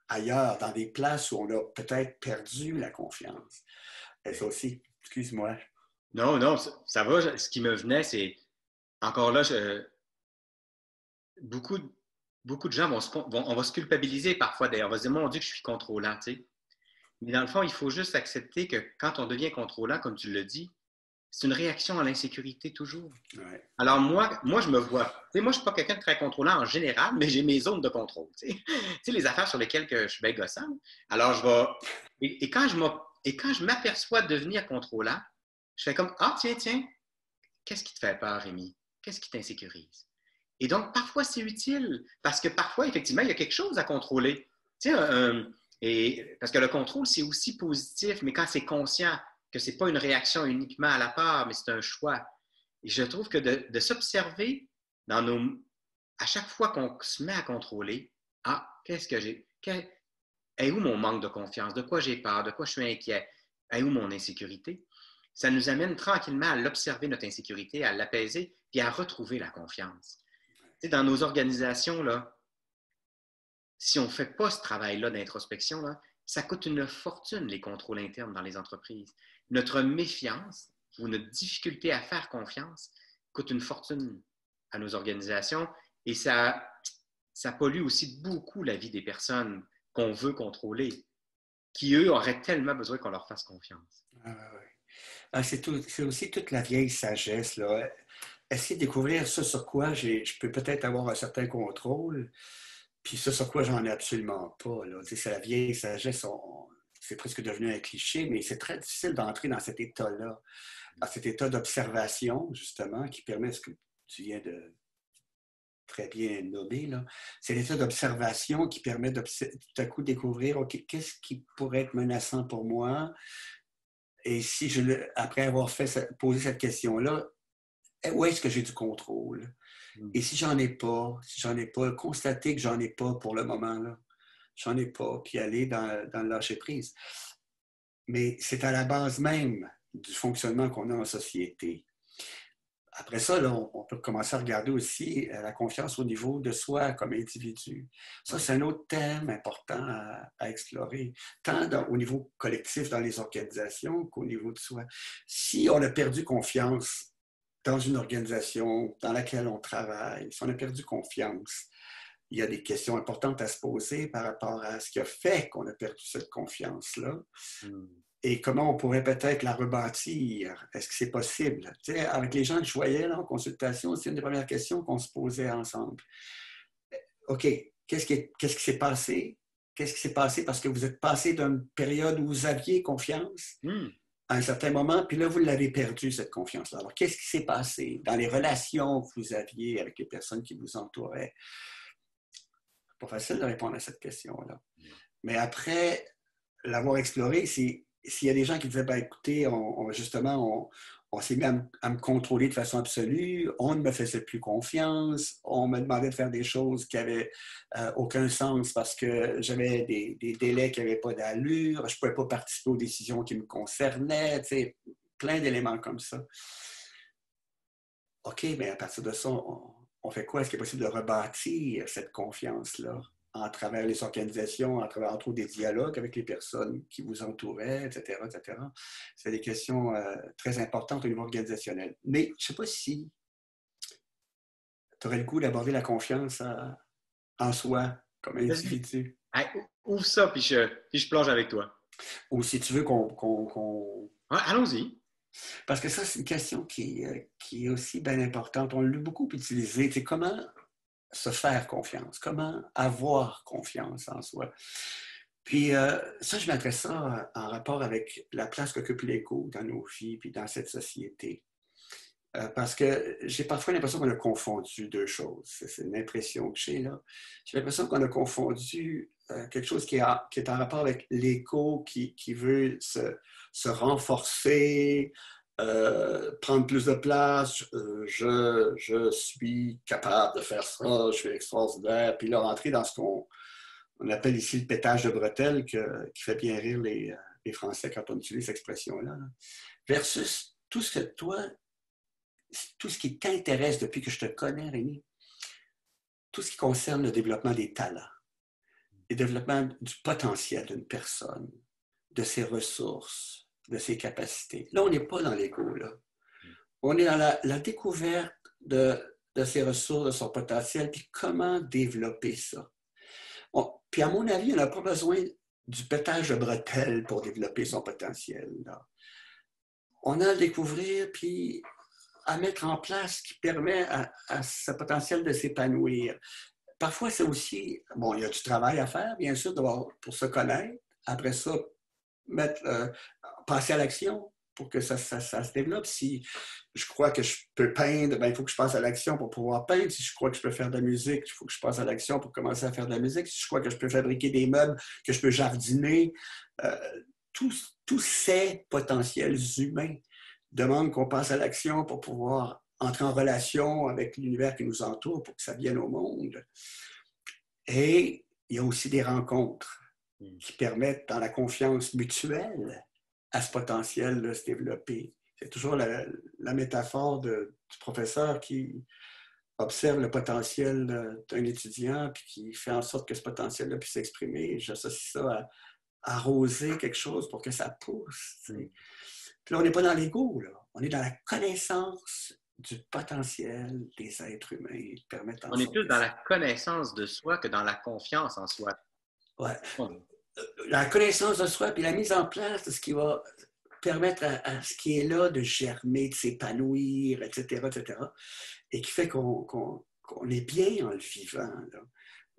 ailleurs, dans des places où on a peut-être perdu la confiance? Et ça aussi, excuse-moi. Non, ça va. Ce qui me venait, c'est encore là, beaucoup, beaucoup de gens on va se culpabiliser parfois d'ailleurs. On va se dire, mon Dieu, que je suis contrôlant, tu sais. Mais dans le fond, il faut juste accepter que quand on devient contrôlant, comme tu le dis, c'est une réaction à l'insécurité toujours. Ouais. Alors moi, je me vois, tu sais, moi, je ne suis pas quelqu'un de très contrôlant en général, mais j'ai mes zones de contrôle. Tu sais, les affaires sur lesquelles que je suis bien gossant. Alors, je vais. Et quand je m'aperçois devenir contrôlant, je fais comme ah, tiens, qu'est-ce qui te fait peur, Rémi? Qu'est-ce qui t'insécurise? Et donc, parfois, c'est utile, parce que parfois, effectivement, il y a quelque chose à contrôler. Tu sais, parce que le contrôle, c'est aussi positif, mais quand c'est conscient que ce n'est pas une réaction uniquement à la peur, mais c'est un choix. Et je trouve que de s'observer à chaque fois qu'on se met à contrôler, ah, qu'est-ce que j'ai? Est où mon manque de confiance? De quoi j'ai peur? De quoi je suis inquiet? Est où mon insécurité? Ça nous amène tranquillement à l'observer, notre insécurité, à l'apaiser, puis à retrouver la confiance. Tu sais, dans nos organisations, là, si on ne fait pas ce travail-là d'introspection, là, ça coûte une fortune, les contrôles internes dans les entreprises. Notre méfiance ou notre difficulté à faire confiance coûte une fortune à nos organisations et ça pollue aussi beaucoup la vie des personnes qu'on veut contrôler, qui, eux, auraient tellement besoin qu'on leur fasse confiance. Ah, ouais. Ah, c'est aussi toute la vieille sagesse, là. Essayer de découvrir ce sur quoi je peux peut-être avoir un certain contrôle, puis ce sur quoi j'en ai absolument pas, là. Tu sais, c'est la vieille sagesse, c'est presque devenu un cliché, mais c'est très difficile d'entrer dans cet état-là, dans cet état d'observation, justement, qui permet ce que tu viens de très bien nommer, là. C'est l'état d'observation qui permet tout à coup découvrir, OK, qu'est-ce qui pourrait être menaçant pour moi? Et si après avoir posé cette question-là, où est-ce que j'ai du contrôle? Et si j'en ai pas, constater que j'en ai pas pour le moment, là, j'en ai pas, puis aller dans le lâcher-prise. Mais c'est à la base même du fonctionnement qu'on a en société. Après ça, là, on peut commencer à regarder aussi la confiance au niveau de soi comme individu. Ça, c'est un autre thème important à explorer, tant au niveau collectif dans les organisations qu'au niveau de soi. Si on a perdu confiance dans une organisation dans laquelle on travaille, si on a perdu confiance, il y a des questions importantes à se poser par rapport à ce qui a fait qu'on a perdu cette confiance-là. Et comment on pourrait peut-être la rebâtir? Est-ce que c'est possible? Tu sais, avec les gens que je voyais là, en consultation, c'est une des premières questions qu'on se posait ensemble. OK, qu'est-ce qui s'est passé? Qu'est-ce qui s'est passé parce que vous êtes passé d'une période où vous aviez confiance à un certain moment, puis là, vous l'avez perdu, cette confiance-là. Alors, qu'est-ce qui s'est passé dans les relations que vous aviez avec les personnes qui vous entouraient? C'est pas facile de répondre à cette question-là. Mais après l'avoir exploré, s'il y a des gens qui disaient, ben, écoutez, justement, on s'est mis à me contrôler de façon absolue, on ne me faisait plus confiance, on me demandait de faire des choses qui n'avaient aucun sens parce que j'avais des délais qui n'avaient pas d'allure, je ne pouvais pas participer aux décisions qui me concernaient, tu sais, plein d'éléments comme ça. OK, mais à partir de ça, on fait quoi? Est-ce qu'il est possible de rebâtir cette confiance-là à travers les organisations, à travers, entre autres, des dialogues avec les personnes qui vous entouraient, etc., etc. C'est des questions très importantes au niveau organisationnel. Mais je ne sais pas si tu aurais le goût d'aborder la confiance en soi comme individu. Hey, ouvre ça, puis je plonge avec toi. Ou si tu veux qu'on... Ouais, allons-y. Parce que ça, c'est une question qui est aussi bien importante. On l'a beaucoup utilisé. C'est comment se faire confiance, comment avoir confiance en soi. Puis ça, je mettrais ça en rapport avec la place qu'occupe l'ego dans nos vies puis dans cette société. Parce que j'ai parfois l'impression qu'on a confondu deux choses. C'est une impression que j'ai là. J'ai l'impression qu'on a confondu quelque chose qui est en rapport avec l'ego qui veut se renforcer, prendre plus de place, je suis capable de faire ça, je suis extraordinaire, puis là, rentrer dans ce qu'on appelle ici le pétage de bretelles qui fait bien rire les Français quand on utilise cette expression-là, versus tout ce qui t'intéresse depuis que je te connais, Rémi, tout ce qui concerne le développement des talents, le développement du potentiel d'une personne, de ses ressources, de ses capacités. Là, on n'est pas dans l'ego, là. On est dans la découverte de ses ressources, de son potentiel, puis comment développer ça. Puis à mon avis, on n'a pas besoin du pétage de bretelles pour développer son potentiel, là. on a à le découvrir, puis à mettre en place ce qui permet à ce potentiel de s'épanouir. Parfois, c'est aussi, bon, il y a du travail à faire, bien sûr, pour se connaître. Après ça, passer à l'action pour que ça se développe. Si je crois que je peux peindre, ben, il faut que je passe à l'action pour pouvoir peindre. Si je crois que je peux faire de la musique, il faut que je passe à l'action pour commencer à faire de la musique. Si je crois que je peux fabriquer des meubles, que je peux jardiner, tous ces potentiels humains demandent qu'on passe à l'action pour pouvoir entrer en relation avec l'univers qui nous entoure pour que ça vienne au monde. Et il y a aussi des rencontres qui permettent, dans la confiance mutuelle, à ce potentiel de se développer. C'est toujours la métaphore du professeur qui observe le potentiel d'un étudiant puis qui fait en sorte que ce potentiel-là puisse s'exprimer. J'associe ça à arroser quelque chose pour que ça pousse. T'sais. Puis là, on n'est pas dans l'ego, là. On est dans la connaissance du potentiel des êtres humains. On est plus dans la connaissance de soi que dans la confiance en soi. Ouais. La connaissance de soi, puis la mise en place de ce qui va permettre à ce qui est là de germer, de s'épanouir, etc., etc., et qui fait qu'on est bien en le vivant, là.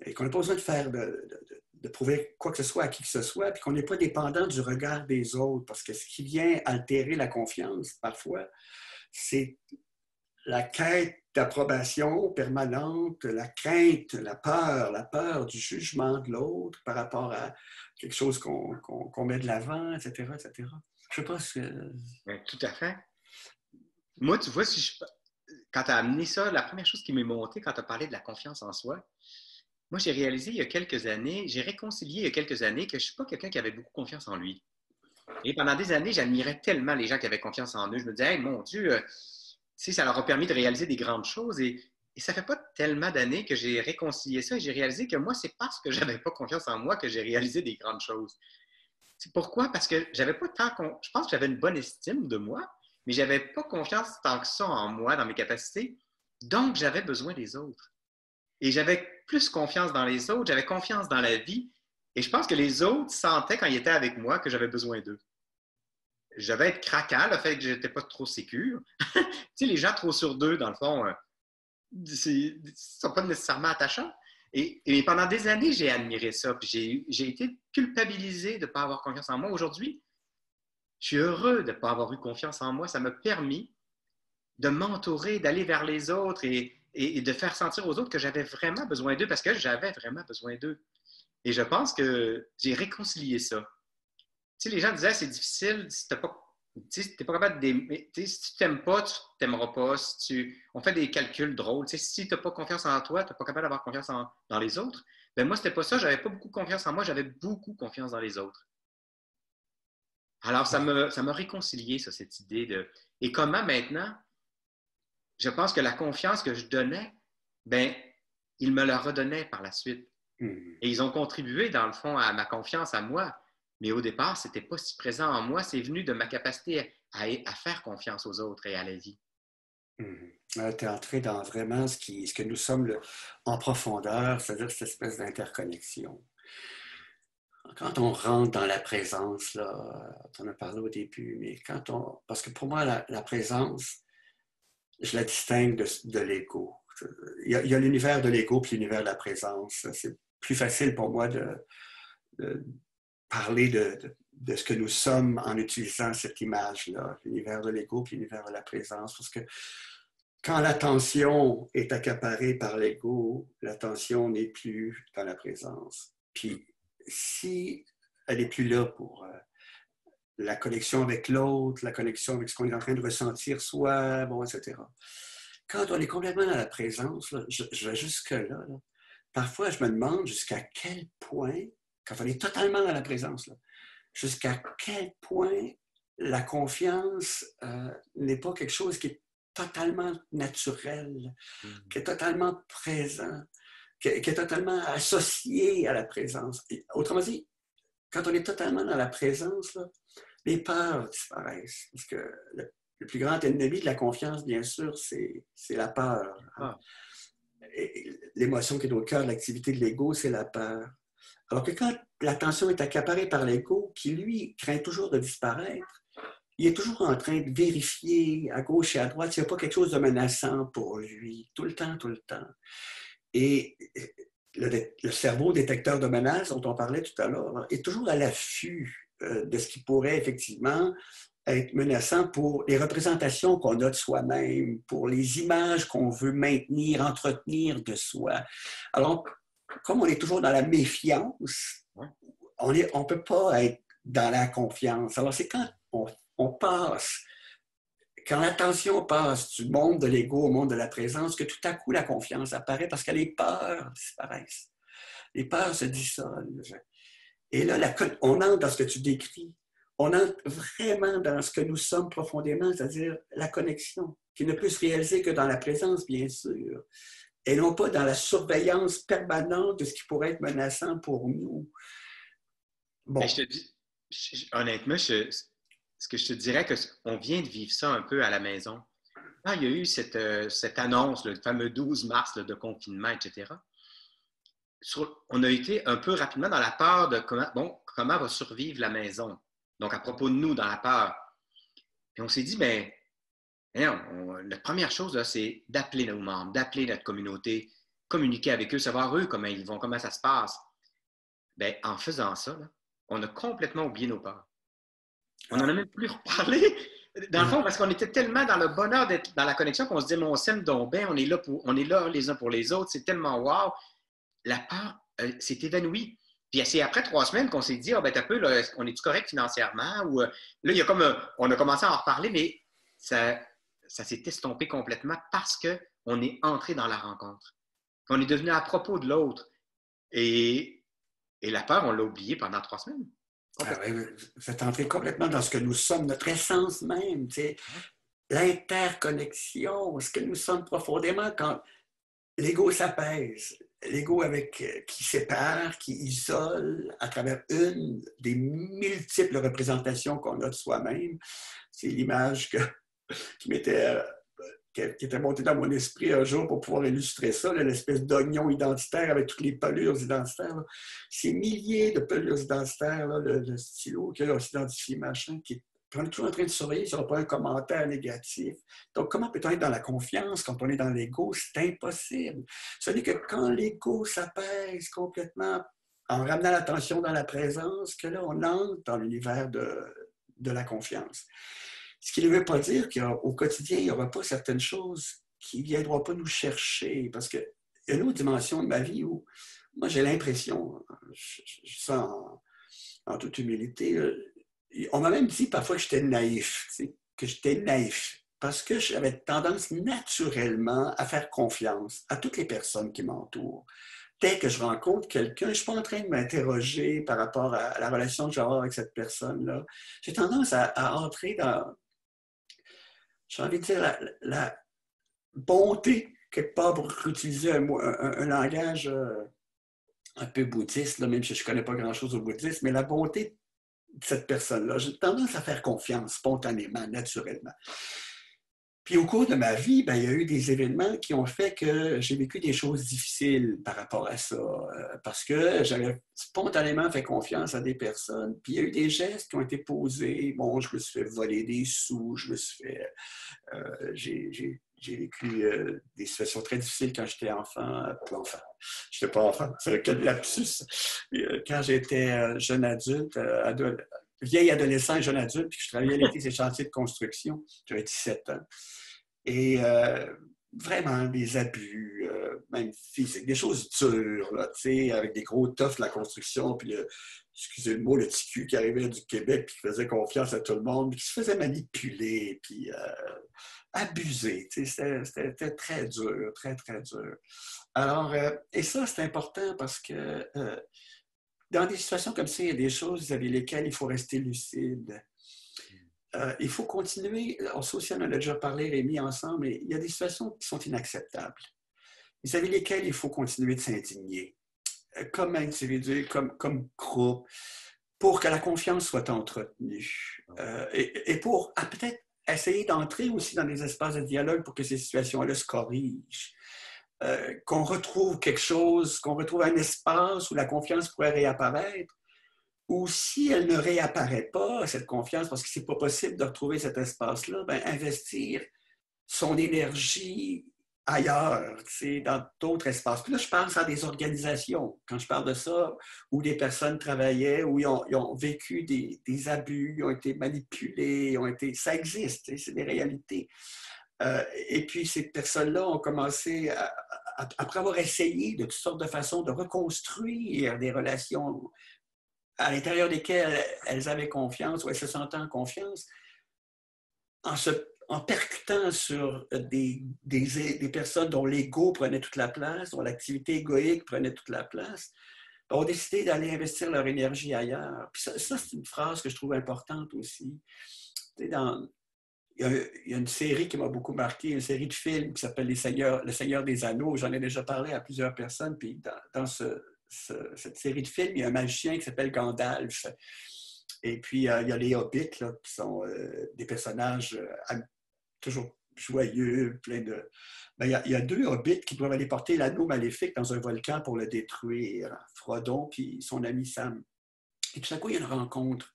Et qu'on n'a pas besoin de prouver quoi que ce soit à qui que ce soit, puis qu'on n'est pas dépendant du regard des autres, parce que ce qui vient altérer la confiance, parfois, c'est la quête d'approbation permanente, la crainte, la peur du jugement de l'autre par rapport à quelque chose qu'on met de l'avant, etc., etc. Je ne sais pas ce que... Oui, tout à fait. Moi, tu vois, quand tu as amené ça, la première chose qui m'est montée quand tu as parlé de la confiance en soi, moi, j'ai réalisé il y a quelques années, j'ai réconcilié il y a quelques années que je ne suis pas quelqu'un qui avait beaucoup confiance en lui. Et pendant des années, j'admirais tellement les gens qui avaient confiance en eux. Je me disais, hey, mon Dieu, ça leur a permis de réaliser des grandes choses. Et ça ne fait pas tellement d'années que j'ai réconcilié ça et j'ai réalisé que moi, c'est parce que je n'avais pas confiance en moi que j'ai réalisé des grandes choses. C'est pourquoi? Parce que j'avais pas je pense que j'avais une bonne estime de moi, mais je n'avais pas confiance tant que ça en moi, dans mes capacités. Donc, j'avais besoin des autres. Et j'avais plus confiance dans les autres, j'avais confiance dans la vie. Et je pense que les autres sentaient quand ils étaient avec moi que j'avais besoin d'eux. Je devais être craquant, le fait que je n'étais pas trop sécure. Tu sais, les gens trop sûrs d'eux, dans le fond, ils ne sont pas nécessairement attachants. Et pendant des années, j'ai admiré ça. Puis j'ai été culpabilisé de ne pas avoir confiance en moi. Aujourd'hui, je suis heureux de ne pas avoir eu confiance en moi. Ça m'a permis de m'entourer, d'aller vers les autres et de faire sentir aux autres que j'avais vraiment besoin d'eux parce que j'avais vraiment besoin d'eux. Et je pense que j'ai réconcilié ça. Tu sais, les gens disaient, c'est difficile si tu n'es pas capable d'aimer. Si tu t'aimes pas, tu t'aimeras pas. On fait des calculs drôles. Tu sais, si tu n'as pas confiance en toi, tu n'es pas capable d'avoir confiance dans les autres. Ben moi, c'était pas ça. J'avais pas beaucoup confiance en moi, j'avais beaucoup confiance dans les autres. Alors, ça m'a réconcilié, ça, cette idée de... Et comment maintenant, je pense que la confiance que je donnais, ben, ils me la redonnaient par la suite. Et ils ont contribué, dans le fond, à ma confiance à moi. Mais au départ, ce n'était pas si présent en moi. C'est venu de ma capacité à faire confiance aux autres et à la vie. Tu es entré dans vraiment ce que nous sommes en profondeur, c'est-à-dire cette espèce d'interconnexion. Quand on rentre dans la présence, là, tu en as parlé au début, mais parce que pour moi, la présence, je la distingue de l'ego. Il y a l'univers de l'ego puis l'univers de la présence. C'est plus facile pour moi de parler de ce que nous sommes en utilisant cette image-là, l'univers de l'ego puis l'univers de la présence. Parce que quand l'attention est accaparée par l'ego, l'attention n'est plus dans la présence. Puis si elle n'est plus là pour la connexion avec l'autre, la connexion avec ce qu'on est en train de ressentir soi, bon, etc. Quand on est complètement dans la présence, là, je vais jusque-là, là, parfois je me demande jusqu'à quel point, quand on est totalement dans la présence, là, jusqu'à quel point la confiance n'est pas quelque chose qui est totalement naturel, qui est totalement présent, qui est totalement associé à la présence. Et, autrement dit, quand on est totalement dans la présence, là, les peurs disparaissent. Parce que le plus grand ennemi de la confiance, bien sûr, c'est la peur. Hein? L'émotion qui est au cœur de l'activité de l'ego, c'est la peur. Alors que quand l'attention est accaparée par l'ego, qui lui craint toujours de disparaître, il est toujours en train de vérifier à gauche et à droite s'il n'y a pas quelque chose de menaçant pour lui, tout le temps, tout le temps. Et le cerveau détecteur de menaces dont on parlait tout à l'heure est toujours à l'affût de ce qui pourrait effectivement être menaçant pour les représentations qu'on a de soi-même, pour les images qu'on veut maintenir, entretenir de soi. Alors, comme on est toujours dans la méfiance, on ne peut pas être dans la confiance. Alors, c'est quand on passe, quand l'attention passe du monde de l'ego au monde de la présence, que tout à coup, la confiance apparaît parce que les peurs disparaissent. Les peurs se dissolvent. Et là, on entre dans ce que tu décris. On entre vraiment dans ce que nous sommes profondément, c'est-à-dire la connexion, qui ne peut se réaliser que dans la présence, bien sûr, et non pas dans la surveillance permanente de ce qui pourrait être menaçant pour nous. Bon. Je te dis, honnêtement, ce que je te dirais, qu'on vient de vivre ça un peu à la maison. Quand il y a eu cette annonce, le fameux 12 mars de confinement, etc., on a été un peu rapidement dans la peur de comment va survivre la maison. Donc, à propos de nous, dans la peur. Et on s'est dit, bien, la première chose, là, c'est d'appeler nos membres, d'appeler notre communauté, communiquer avec eux, savoir eux comment ils vont, comment ça se passe. Bien, en faisant ça, là, on a complètement oublié nos peurs. On n'en a même plus reparlé, dans le fond, parce qu'on était tellement dans le bonheur d'être dans la connexion qu'on se disait, mais on s'aime donc bien, on est là les uns pour les autres, c'est tellement wow. La peur s'est évanouie. Puis c'est après 3 semaines qu'on s'est dit, ben t'as peu, là, on est-tu correct financièrement? Ou là, il y a comme on a commencé à en reparler, mais ça s'est estompé complètement parce qu'on est entré dans la rencontre. On est devenu à propos de l'autre. Et la peur, on l'a oublié pendant 3 semaines. Ah oui, vous êtes entré complètement dans ce que nous sommes, notre essence même, l'interconnexion, ce que nous sommes profondément quand l'ego s'apaise. L'ego qui sépare, qui isole à travers une des multiples représentations qu'on a de soi-même. C'est l'image qui était montée dans mon esprit un jour pour pouvoir illustrer ça, l'espèce d'oignon identitaire avec toutes les pelures identitaires. Là. Ces milliers de pelures identitaires, là, le stylo qui a identifié machin, on est toujours en train de surveiller si on n'a pas un commentaire négatif. Donc, comment peut-on être dans la confiance quand on est dans l'ego? C'est impossible. Ce n'est que quand l'ego s'apaise complètement en ramenant l'attention dans la présence, que là, on entre dans l'univers de la confiance. Ce qui ne veut pas dire qu'au quotidien, il n'y aura pas certaines choses qui ne viendront pas nous chercher. Parce qu'il y a une autre dimension de ma vie où, moi, j'ai l'impression, je sens en toute humilité, on m'a même dit parfois que j'étais naïf, parce que j'avais tendance naturellement à faire confiance à toutes les personnes qui m'entourent. Dès que je rencontre quelqu'un, je ne suis pas en train de m'interroger par rapport à la relation que j'aurai avec cette personne-là. J'ai tendance à entrer dans, j'ai envie de dire, la bonté, quelque part, pour utiliser un langage un peu bouddhiste, là, même si je ne connais pas grand-chose au bouddhisme, mais la bonté de cette personne-là. J'ai tendance à faire confiance spontanément, naturellement. Puis au cours de ma vie, il y a eu des événements qui ont fait que j'ai vécu des choses difficiles par rapport à ça, parce que j'avais spontanément fait confiance à des personnes, puis il y a eu des gestes qui ont été posés. Bon, je me suis fait voler des sous, je me suis fait... j'ai vécu des situations très difficiles quand j'étais enfant. Je n'étais pas enfant, c'est quel lapsus. Quand j'étais jeune adulte, vieil adolescent et jeune adulte, puis que je travaillais à l'été ces chantiers de construction, j'avais 17 ans. Et vraiment des abus, même physiques, des choses dures, là, avec des gros toughs de la construction, puis excusez le mot, le petit cul qui arrivait du Québec, puis qui faisait confiance à tout le monde, puis qui se faisait manipuler, puis abuser. C'était très dur, très, très dur. Alors, et ça, c'est important parce que dans des situations comme ça, il y a des choses avec lesquelles il faut rester lucide. Il faut continuer, ça on a déjà parlé, Rémi, ensemble, mais il y a des situations qui sont inacceptables, vis-à-vis lesquelles il faut continuer de s'indigner, comme individu, comme groupe, pour que la confiance soit entretenue et pour peut-être essayer d'entrer aussi dans des espaces de dialogue pour que ces situations-là se corrigent. Qu'on retrouve quelque chose, qu'on retrouve un espace où la confiance pourrait réapparaître, Ou si elle ne réapparaît pas, cette confiance, parce que c'est pas possible de retrouver cet espace-là, ben, investir son énergie ailleurs, dans d'autres espaces. Puis là, je pense à des organisations, quand je parle de ça, où des personnes travaillaient, où ils ont vécu des abus, ils ont été manipulés, ça existe, c'est des réalités. Et puis, ces personnes-là ont commencé, après avoir essayé de toutes sortes de façons de reconstruire des relations à l'intérieur desquelles elles avaient confiance ou elles se sentaient en confiance, en percutant sur des personnes dont l'ego prenait toute la place, dont l'activité égoïque prenait toute la place, ont décidé d'aller investir leur énergie ailleurs. Puis ça c'est une phrase que je trouve importante aussi. Il y a une série qui m'a beaucoup marqué, une série de films qui s'appelle Le Seigneur des Anneaux. J'en ai déjà parlé à plusieurs personnes. Puis dans cette série de films, il y a un magicien qui s'appelle Gandalf. Et puis, il y a les hobbits, là, qui sont des personnages toujours joyeux, plein de... Ben, il y a deux hobbits qui doivent aller porter l'anneau maléfique dans un volcan pour le détruire. Frodon puis son ami Sam. Et tout à coup, il y a une rencontre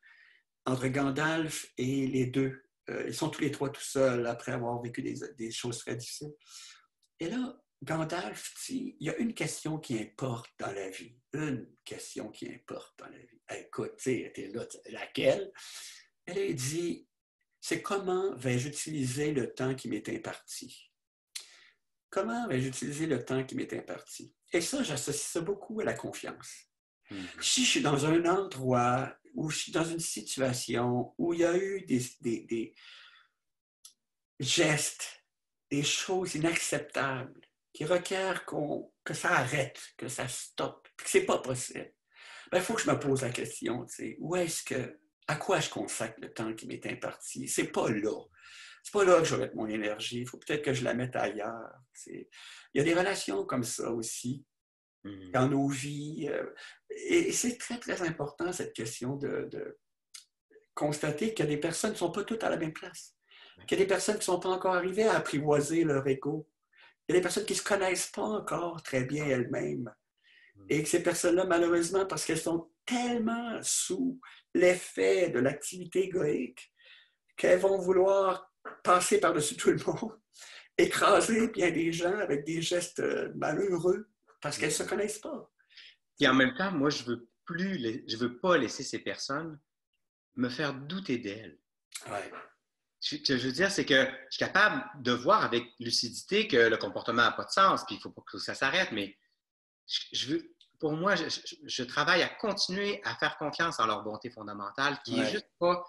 entre Gandalf et les deux. Ils sont tous les trois tout seuls après avoir vécu des choses très difficiles. Et là, Gandalf dit, il y a une question qui importe dans la vie. Une question qui importe dans la vie. Écoute, tu sais, t'es là, laquelle? Elle a dit, c'est comment vais-je utiliser le temps qui m'est imparti? Comment vais-je utiliser le temps qui m'est imparti? Et ça, j'associe ça beaucoup à la confiance. Si je suis dans un endroit où je suis dans une situation où il y a eu des gestes, des choses inacceptables qui requièrent que ça arrête, que ça stoppe, que c'est pas possible, il faut que je me pose la question, à quoi je consacre le temps qui m'est imparti? C'est pas là. C'est pas là que je vais mettre mon énergie. Il faut peut-être que je la mette ailleurs. Il y a des relations comme ça aussi dans nos vies. Et c'est très, très important, cette question de constater qu'il y a des personnes qui ne sont pas toutes à la même place. Qu'il y a des personnes qui ne sont pas encore arrivées à apprivoiser leur ego. Il y a des personnes qui ne se connaissent pas encore très bien elles-mêmes. Et que ces personnes-là, malheureusement, parce qu'elles sont tellement sous l'effet de l'activité égoïque, qu'elles vont vouloir passer par-dessus tout le monde, écraser bien des gens avec des gestes malheureux, parce qu'elles ne se connaissent pas. Et en même temps, moi, je veux pas laisser ces personnes me faire douter d'elles. Ouais. Ce que je veux dire, c'est que je suis capable de voir avec lucidité que le comportement n'a pas de sens, puis il faut pas que ça s'arrête, mais pour moi, je travaille à continuer à faire confiance en leur bonté fondamentale, qui n'a juste pas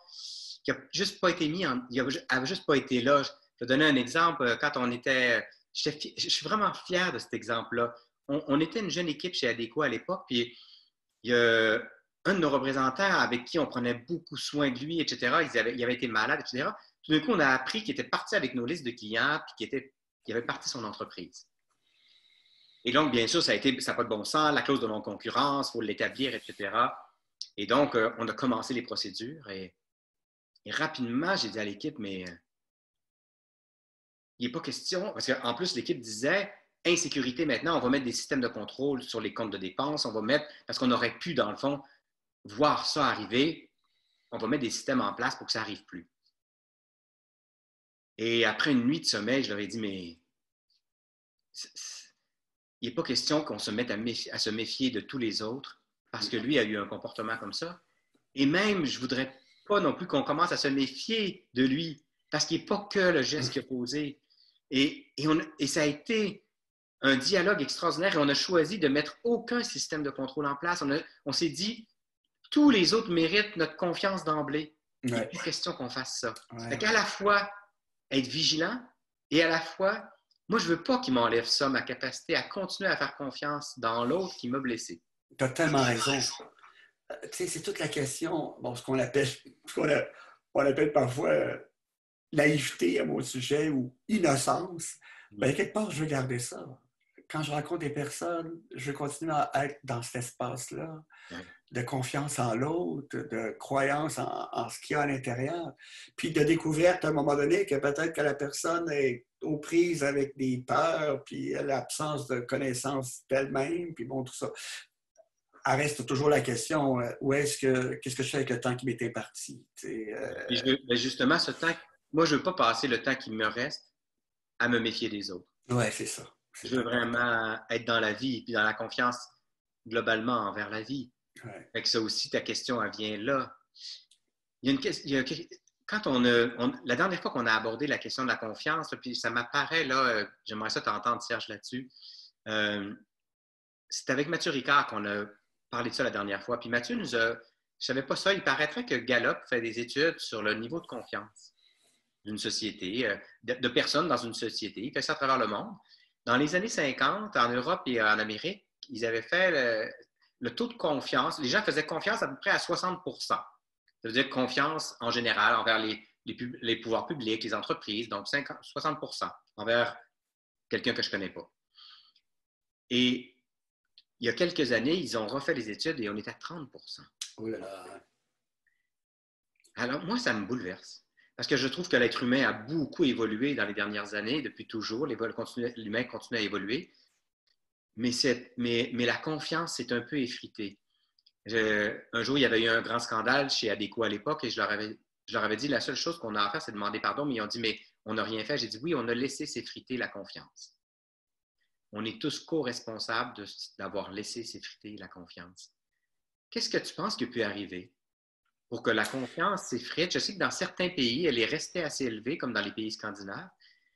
été juste pas été là. Je vais donner un exemple. Quand on était, je suis vraiment fier de cet exemple-là. On était une jeune équipe chez Adéco à l'époque, puis il y a un de nos représentants avec qui on prenait beaucoup soin de lui, etc. Il avait été malade, etc. Tout d'un coup, on a appris qu'il était parti avec nos listes de clients, puis qu'il avait parti son entreprise. Et donc, bien sûr, ça n'a pas de bon sens, la clause de non-concurrence, il faut l'établir, etc. Et donc, on a commencé les procédures et rapidement, j'ai dit à l'équipe, mais il n'est pas question, parce qu'en plus, l'équipe disait, insécurité maintenant, on va mettre des systèmes de contrôle sur les comptes de dépenses, on va mettre, parce qu'on aurait pu, dans le fond, voir ça arriver, on va mettre des systèmes en place pour que ça n'arrive plus. Et après une nuit de sommeil, je leur ai dit, mais il n'est pas question qu'on se mette à se méfier de tous les autres parce que lui a eu un comportement comme ça. Et même, je ne voudrais pas non plus qu'on commence à se méfier de lui parce qu'il n'est pas que le geste qu'il a posé. Et ça a été un dialogue extraordinaire et on a choisi de mettre aucun système de contrôle en place. On s'est dit, tous les autres méritent notre confiance d'emblée. Il n'est pas question qu'on fasse ça. Fait qu'à la fois, être vigilant et à la fois, moi, je ne veux pas qu'il m'enlève ça, ma capacité à continuer à faire confiance dans l'autre qui m'a blessé. Tu as tellement raison. Tu sais, c'est toute la question, ce qu'on appelle parfois naïveté à mon sujet ou innocence. Bien, quelque part, je veux garder ça. Quand je rencontre des personnes, je veux continuer à être dans cet espace-là, de confiance en l'autre, de croyance en ce qu'il y a à l'intérieur, puis de découverte à un moment donné que peut-être que la personne est aux prises avec des peurs, puis l'absence de connaissance d'elle-même, puis bon, tout ça. reste toujours la question, qu'est-ce que je fais avec le temps qui m'est imparti? Mais justement, ce temps, moi, je ne veux pas passer le temps qui me reste à me méfier des autres. Oui, c'est ça. Je veux vraiment être dans la vie et dans la confiance globalement envers la vie. Ouais. Fait que ça aussi, ta question, elle vient là. Il y a une question, quand la dernière fois qu'on a abordé la question de la confiance, là, puis ça m'apparaît, là, j'aimerais ça t'entendre, Serge, là-dessus. C'est avec Mathieu Ricard qu'on a parlé de ça la dernière fois. Puis Mathieu je ne savais pas ça, il paraîtrait que Gallup fait des études sur le niveau de confiance d'une société, de personnes dans une société. Il fait ça à travers le monde. Dans les années 50, en Europe et en Amérique, ils avaient fait le taux de confiance. Les gens faisaient confiance à peu près à 60 %. Ça veut dire confiance en général envers les pouvoirs publics, les entreprises, donc 60 % envers quelqu'un que je ne connais pas. Et il y a quelques années, ils ont refait les études et on est à 30 %. Oh là là. Alors, moi, ça me bouleverse. Parce que je trouve que l'être humain a beaucoup évolué dans les dernières années, depuis toujours. L'humain continue à évoluer. Mais la confiance s'est un peu effritée. Un jour, il y avait eu un grand scandale chez Adéco à l'époque et je leur avais dit la seule chose qu'on a à faire, c'est demander pardon. Mais ils ont dit, mais on n'a rien fait. J'ai dit, oui, on a laissé s'effriter la confiance. On est tous co-responsables d'avoir laissé s'effriter la confiance. Qu'est-ce que tu penses qui peut arriver pour que la confiance s'effrite? Je sais que dans certains pays, elle est restée assez élevée, comme dans les pays scandinaves.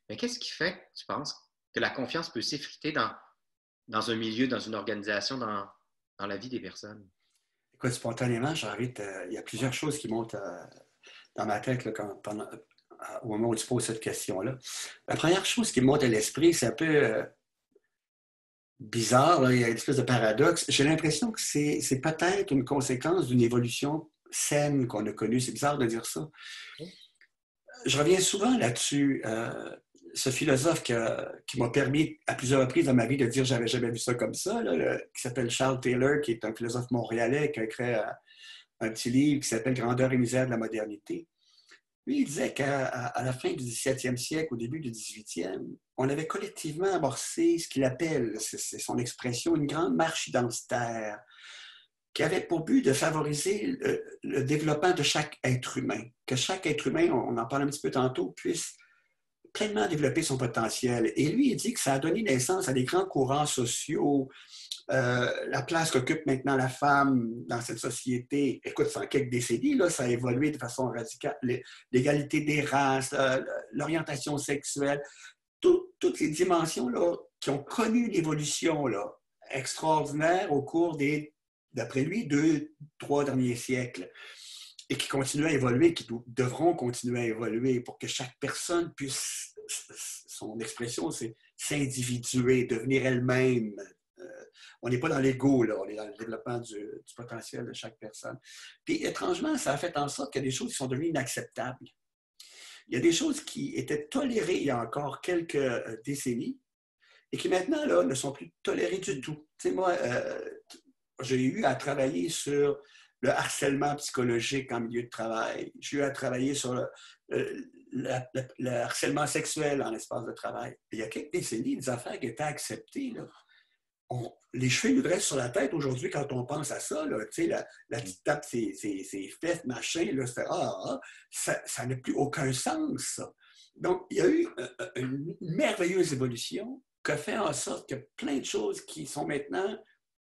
Mais qu'est-ce qui fait, tu penses, que la confiance peut s'effriter dans un milieu, dans une organisation, dans la vie des personnes? Écoute, spontanément, il y a plusieurs choses qui montent dans ma tête là, au moment où tu poses cette question-là. La première chose qui me monte à l'esprit, c'est un peu bizarre, là, il y a une espèce de paradoxe. J'ai l'impression que c'est peut-être une conséquence d'une évolution saine qu'on a connue. C'est bizarre de dire ça. Je reviens souvent là-dessus. Ce philosophe qui m'a permis à plusieurs reprises dans ma vie de dire j'avais jamais vu ça comme ça, là, qui s'appelle Charles Taylor, qui est un philosophe montréalais qui a écrit un petit livre qui s'appelle Grandeur et misère de la modernité. Lui, il disait qu'à la fin du 17e siècle, au début du 18e, on avait collectivement amorcé ce qu'il appelle, c'est son expression, une grande marche identitaire qui avait pour but de favoriser le développement de chaque être humain. Que chaque être humain, on en parle un petit peu tantôt, puisse pleinement développer son potentiel. Et lui, il dit que ça a donné naissance à des grands courants sociaux, la place qu'occupe maintenant la femme dans cette société. Écoute, en quelques décennies, là, ça a évolué de façon radicale. L'égalité des races, l'orientation sexuelle, toutes ces dimensions-là qui ont connu une évolution là, extraordinaire au cours des, d'après lui, 2-3 derniers siècles et qui continuent à évoluer, qui devront continuer à évoluer pour que chaque personne puisse, son expression, c'est s'individuer, devenir elle-même. On n'est pas dans l'ego, là, on est dans le développement du potentiel de chaque personne. Puis, étrangement, ça a fait en sorte qu'il y a des choses qui sont devenues inacceptables. Il y a des choses qui étaient tolérées il y a encore quelques décennies et qui maintenant, là, ne sont plus tolérées du tout. Tu sais, moi, j'ai eu à travailler sur le harcèlement psychologique en milieu de travail. J'ai eu à travailler sur le harcèlement sexuel en espace de travail. Il y a quelques décennies, des affaires qui étaient acceptées, là. Les cheveux nous dressent sur la tête aujourd'hui quand on pense à ça. Là, la petite tape, ses fesses, machin, là, ça n'a plus aucun sens. Ça. Donc, il y a eu une merveilleuse évolution qui a fait en sorte que plein de choses qui sont maintenant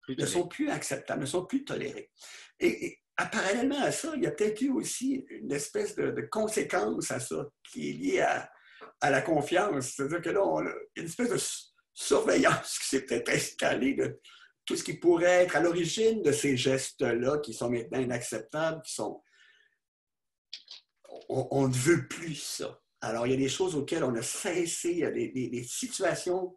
ne sont plus acceptables, ne sont plus tolérées. Et parallèlement à ça, il y a peut-être eu aussi une espèce de conséquence à ça qui est liée à la confiance. C'est-à-dire que là, il y a une espèce de surveillance qui s'est peut-être installée de tout ce qui pourrait être à l'origine de ces gestes-là qui sont maintenant inacceptables, qui sont... On ne veut plus ça. Alors, il y a des choses auxquelles on a cessé, il y a des situations,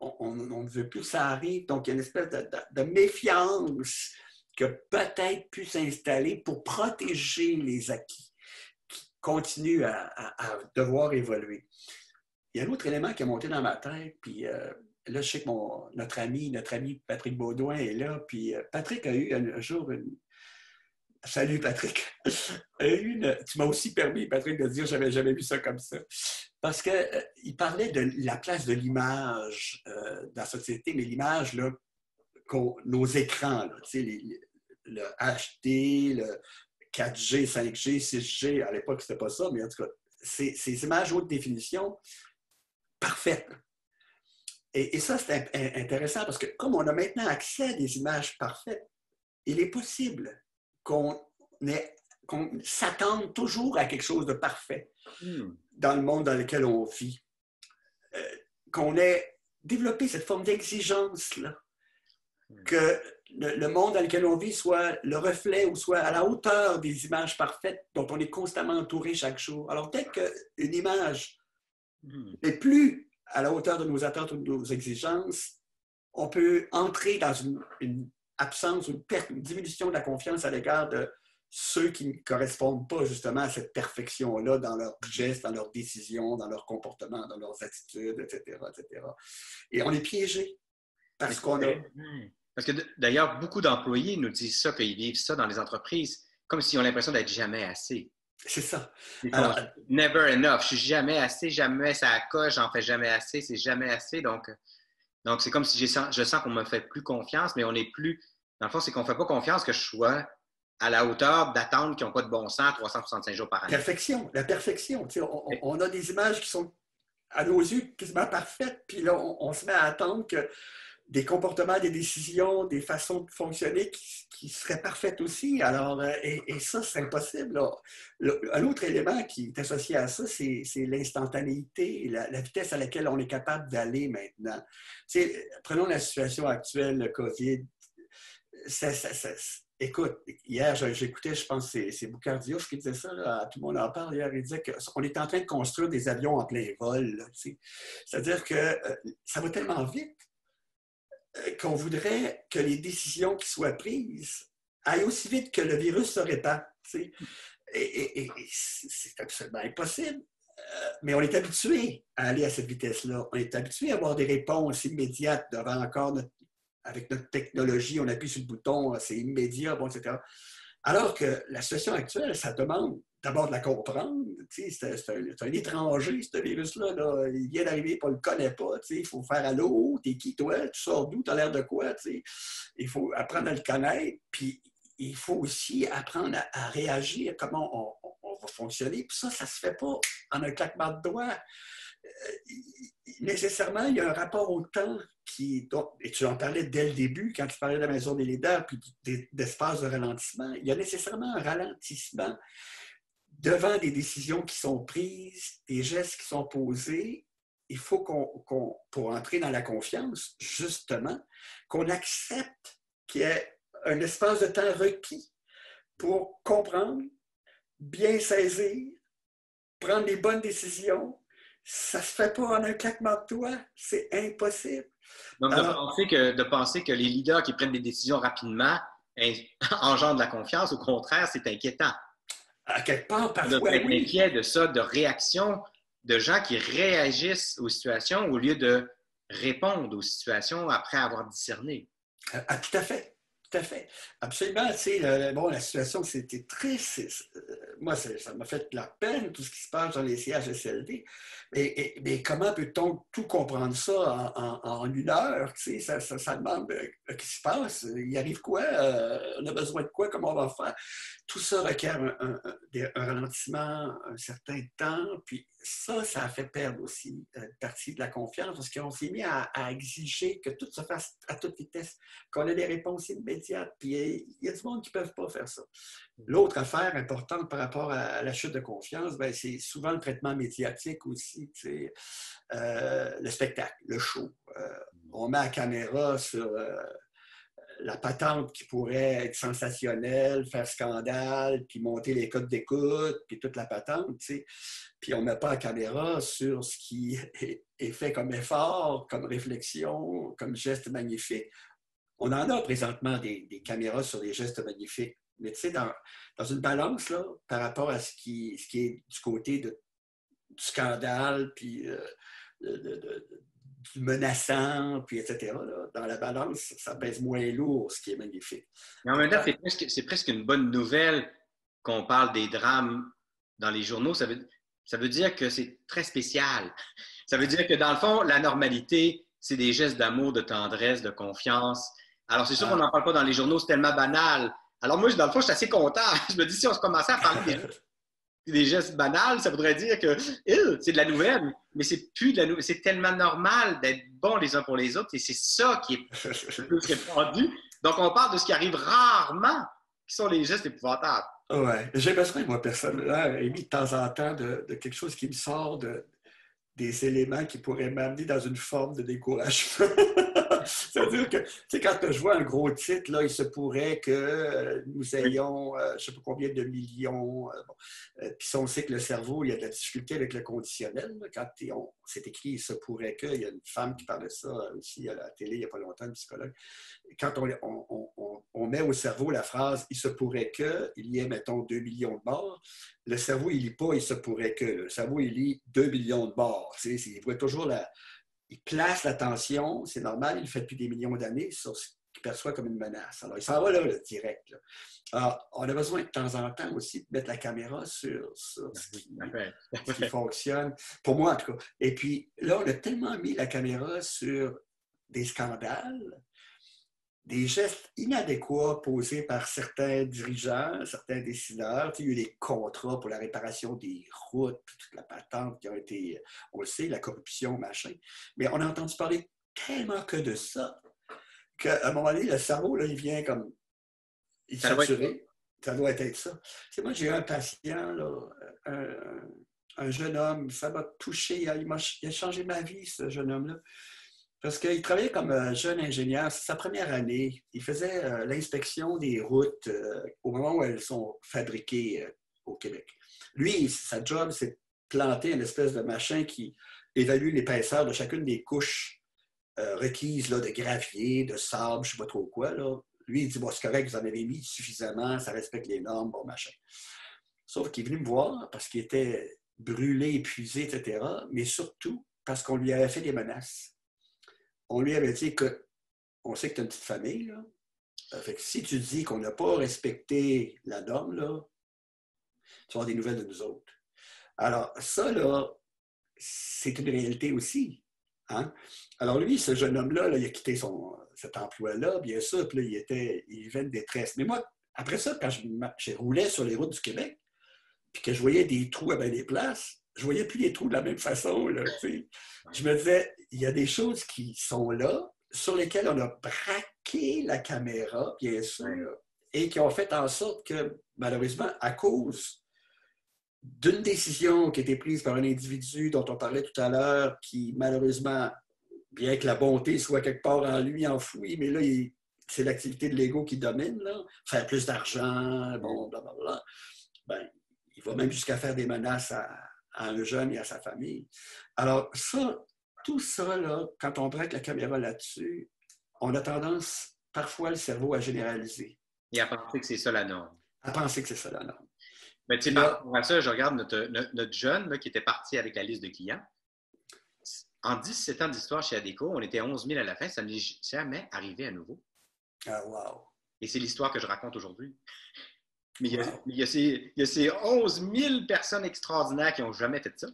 on ne veut plus que ça arrive. Donc, il y a une espèce de méfiance qui a peut-être pu s'installer pour protéger les acquis qui continuent à devoir évoluer. Il y a un autre élément qui a monté dans ma tête, puis là, je sais que notre ami Patrick Baudouin est là, puis Patrick a eu un jour une... Salut Patrick! Tu m'as aussi permis, Patrick, de dire que je n'avais jamais vu ça comme ça. Parce qu'il parlait de la place de l'image dans la société, mais l'image, là, nos écrans, là, le HD, le 4G, 5G, 6G, à l'époque, c'était pas ça, mais en tout cas, ces images haute définition parfaites. Et ça, c'est intéressant parce que comme on a maintenant accès à des images parfaites, il est possible qu'on s'attende toujours à quelque chose de parfait dans le monde dans lequel on vit. Qu'on ait développé cette forme d'exigence-là, que le monde dans lequel on vit soit le reflet ou soit à la hauteur des images parfaites dont on est constamment entouré chaque jour. Alors, dès qu'une image n'est plus à la hauteur de nos attentes ou de nos exigences, on peut entrer dans une absence, une diminution de la confiance à l'égard de ceux qui ne correspondent pas justement à cette perfection-là dans leurs gestes, dans leurs décisions, dans leur comportement, dans leurs attitudes, etc., etc. Et on est piégé parce qu'on a... Parce que d'ailleurs, beaucoup d'employés nous disent ça, qu'ils vivent ça dans les entreprises, comme s'ils ont l'impression d'être jamais assez. C'est ça. Alors, never enough. Je suis jamais assez, jamais ça coche, j'en fais jamais assez, c'est jamais assez. Donc c'est comme si je sens qu'on me fait plus confiance, mais on n'est plus. Dans le fond, c'est qu'on ne fait pas confiance que je sois à la hauteur d'attentes qui n'ont pas de bon sens 365 jours par année. La perfection. On a des images qui sont, à nos yeux, quasiment parfaites, puis là, on se met à attendre que des comportements, des décisions, des façons de fonctionner qui seraient parfaites aussi. Alors, et ça, c'est impossible. Un autre élément qui est associé à ça, c'est l'instantanéité, la vitesse à laquelle on est capable d'aller maintenant. Prenons la situation actuelle, le COVID. Écoute, hier, j'écoutais, je pense, c'est Boucardio qui disait ça, là, tout le monde en parle hier, il disait qu'on est en train de construire des avions en plein vol. C'est-à-dire que ça va tellement vite qu'on voudrait que les décisions qui soient prises aillent aussi vite que le virus se répand. Et c'est absolument impossible. Mais on est habitué à aller à cette vitesse-là. On est habitué à avoir des réponses immédiates devant encore avec notre technologie. On appuie sur le bouton, c'est immédiat, bon, etc. Alors que la situation actuelle, ça demande d'abord de la comprendre. C'est un étranger, ce virus-là. Là. Il vient d'arriver, on ne le connaît pas. Il faut faire allô, t'es qui toi? Tu sors d'où? T'as l'air de quoi? Il faut apprendre à le connaître. Puis il faut aussi apprendre à réagir, comment on va fonctionner. Puis ça ne se fait pas en un claquement de doigts. Nécessairement, il y a un rapport au temps et tu en parlais dès le début, quand tu parlais de la maison des leaders puis d'espace de ralentissement, il y a nécessairement un ralentissement devant des décisions qui sont prises, des gestes qui sont posés. Il faut pour entrer dans la confiance, justement, qu'on accepte qu'il y ait un espace de temps requis pour comprendre, bien saisir, prendre les bonnes décisions. Ça ne se fait pas en un claquement de doigts. C'est impossible. Donc, de penser que les leaders qui prennent des décisions rapidement engendrent de la confiance, au contraire, c'est inquiétant. À quelque part, parfois, on est inquiet de ça, de réactions, de gens qui réagissent aux situations au lieu de répondre aux situations après avoir discerné. Tout à fait. Tout à fait. Absolument. La situation, c'était triste. Moi, ça m'a fait de la peine, tout ce qui se passe dans les CHSLD. Mais comment peut-on tout comprendre ça en une heure? Ça demande qu'est-ce qui se passe? Il arrive quoi? On a besoin de quoi? Comment on va faire? Tout ça requiert un ralentissement, un certain temps. Puis ça a fait perdre aussi une partie de la confiance parce qu'on s'est mis à exiger que tout se fasse à toute vitesse, qu'on ait des réponses immédiates. Puis il y a du monde qui ne peuvent pas faire ça. L'autre affaire importante par rapport à la chute de confiance, c'est souvent le traitement médiatique aussi. Le spectacle, le show. On met la caméra sur la patente qui pourrait être sensationnelle, faire scandale, puis monter les codes d'écoute, puis toute la patente, puis on ne met pas la caméra sur ce qui est fait comme effort, comme réflexion, comme geste magnifique. On en a présentement des caméras sur les gestes magnifiques, mais dans une balance, là, par rapport à ce qui est du côté du scandale, puis du menaçant, puis etc. Là, dans la balance, ça pèse moins lourd, ce qui est magnifique. Mais en même temps, c'est presque une bonne nouvelle qu'on parle des drames dans les journaux. Ça veut dire que c'est très spécial. Ça veut dire que, dans le fond, la normalité, c'est des gestes d'amour, de tendresse, de confiance, Alors, c'est sûr qu'on n'en parle pas dans les journaux, c'est tellement banal. Alors, moi, dans le fond, je suis assez content. Je me dis, si on se commençait à parler des gestes banals, ça voudrait dire que c'est de la nouvelle, mais c'est plus de la nouvelle. C'est tellement normal d'être bons les uns pour les autres et c'est ça qui est le plus répandu. Donc, on parle de ce qui arrive rarement, qui sont les gestes épouvantables. Ouais. J'ai besoin, moi, personnellement, Amy, de temps en temps, de quelque chose qui me sort des éléments qui pourraient m'amener dans une forme de découragement. C'est-à-dire que, tu sais, quand je vois un gros titre, là, il se pourrait que nous ayons, je ne sais pas combien de millions. Puis on sait que le cerveau, il y a de la difficulté avec le conditionnel. Là, quand c'est écrit, il se pourrait que, il y a une femme qui parlait de ça aussi à la télé il n'y a pas longtemps, une psychologue. Quand on met au cerveau la phrase « il se pourrait que », il y ait, mettons, 2 millions de morts, le cerveau, il ne lit pas « il se pourrait que ». Le cerveau, il lit 2 millions de morts. Il voit toujours il place l'attention, c'est normal, il le fait depuis des millions d'années, sur ce qu'il perçoit comme une menace. Alors, il s'en va là, le direct. Là. Alors, on a besoin de temps en temps aussi de mettre la caméra sur ce qui fonctionne. Pour moi, en tout cas. Et puis, là, on a tellement mis la caméra sur des scandales, des gestes inadéquats posés par certains dirigeants, certains décideurs. Il y a eu des contrats pour la réparation des routes, toute la patente qui a été, on le sait, la corruption, machin. Mais on a entendu parler tellement que de ça, qu'à un moment donné, le cerveau, là, il vient comme... Il est saturé. Ça doit être ça. Tu sais, moi, j'ai eu un patient, là, un jeune homme, ça m'a touché. Il a changé ma vie, ce jeune homme-là. Parce qu'il travaillait comme jeune ingénieur. C'est sa première année. Il faisait l'inspection des routes au moment où elles sont fabriquées au Québec. Lui, sa job, c'est de planter une espèce de machin qui évalue l'épaisseur de chacune des couches requises là, de gravier, de sable, je ne sais pas trop quoi. Là. Lui, il dit, bon, c'est correct, vous en avez mis suffisamment, ça respecte les normes, bon, machin. Sauf qu'il est venu me voir parce qu'il était brûlé, épuisé, etc. Mais surtout parce qu'on lui avait fait des menaces. On lui avait dit qu'on sait que tu as une petite famille, là. Fait que si tu dis qu'on n'a pas respecté la norme, là, tu vas avoir des nouvelles de nous autres. Alors, ça, là, c'est une réalité aussi. Hein? Alors, lui, ce jeune homme-là, là, il a quitté cet emploi-là, bien sûr, puis là, il vivait de détresse. Mais moi, après ça, quand je roulais sur les routes du Québec, puis que je voyais des trous à bien des places, je voyais plus les trous de la même façon. Là, je me disais, il y a des choses qui sont là, sur lesquelles on a braqué la caméra, bien sûr, et qui ont fait en sorte que, malheureusement, à cause d'une décision qui a été prise par un individu dont on parlait tout à l'heure, qui, malheureusement, bien que la bonté soit quelque part en lui enfouie, mais là, c'est l'activité de l'ego qui domine, là, faire plus d'argent, bon, blablabla. Ben, il va même jusqu'à faire des menaces à un jeune et à sa famille. Alors, tout ça, là, quand on braque la caméra là-dessus, on a tendance, parfois, le cerveau à généraliser. Et à penser que c'est ça la norme. À penser que c'est ça la norme. Mais tu sais, par rapport à ça, je regarde notre jeune là, qui était parti avec la liste de clients. En 17 ans d'histoire chez Adéco, on était 11 000 à la fin, ça n'est jamais arrivé à nouveau. Ah, wow! Et c'est l'histoire que je raconte aujourd'hui. Mais il y a ces 11 000 personnes extraordinaires qui n'ont jamais fait ça.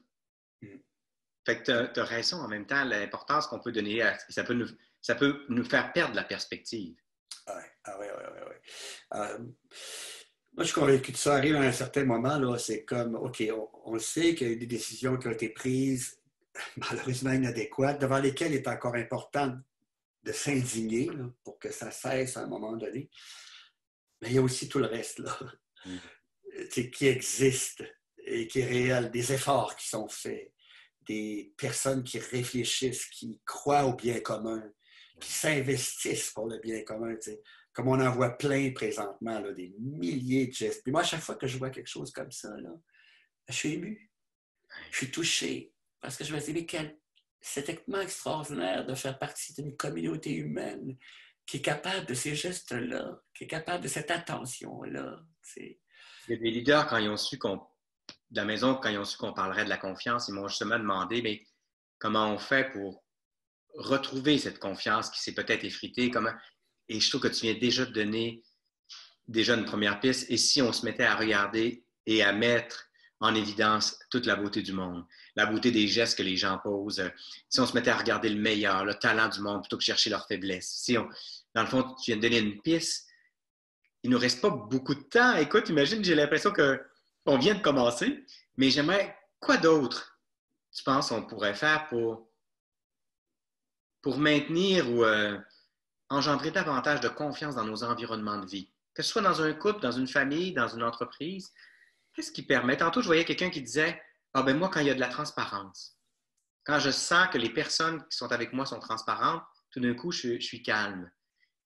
Fait que tu as raison en même temps, l'importance qu'on peut donner, ça peut nous faire perdre la perspective. Oui. Moi, je suis convaincu que ça arrive à un certain moment. Là, c'est comme, OK, on sait qu'il y a eu des décisions qui ont été prises, malheureusement inadéquates, devant lesquelles il est encore important de s'indigner là, pour que ça cesse à un moment donné. Mais il y a aussi tout le reste là, qui existe et qui est réel, des efforts qui sont faits, des personnes qui réfléchissent, qui croient au bien commun, qui s'investissent pour le bien commun. T'sais. Comme on en voit plein présentement, là, des milliers de gestes. Puis moi, à chaque fois que je vois quelque chose comme ça, là, je suis ému. Je suis touché. Parce que je me dis, mais c'est tellement extraordinaire de faire partie d'une communauté humaine qui est capable de ces gestes-là, qui est capable de cette attention-là. T'sais. Il y a des leaders, quand ils ont su de la maison, quand ils ont su qu'on parlerait de la confiance, ils m'ont justement demandé, mais comment on fait pour retrouver cette confiance qui s'est peut-être effritée? Et je trouve que tu viens déjà de donner une première piste. Et si on se mettait à regarder et à mettre en évidence toute la beauté du monde, la beauté des gestes que les gens posent, si on se mettait à regarder le meilleur, le talent du monde, plutôt que chercher leur faiblesse, dans le fond, tu viens de donner une piste. Il ne nous reste pas beaucoup de temps. Écoute, imagine, j'ai l'impression qu'on vient de commencer, mais j'aimerais, quoi d'autre, tu penses, on pourrait faire pour maintenir ou engendrer davantage de confiance dans nos environnements de vie? Que ce soit dans un couple, dans une famille, dans une entreprise, qu'est-ce qui permet? Tantôt, je voyais quelqu'un qui disait, ah ben moi, quand il y a de la transparence, quand je sens que les personnes qui sont avec moi sont transparentes, tout d'un coup, je suis calme.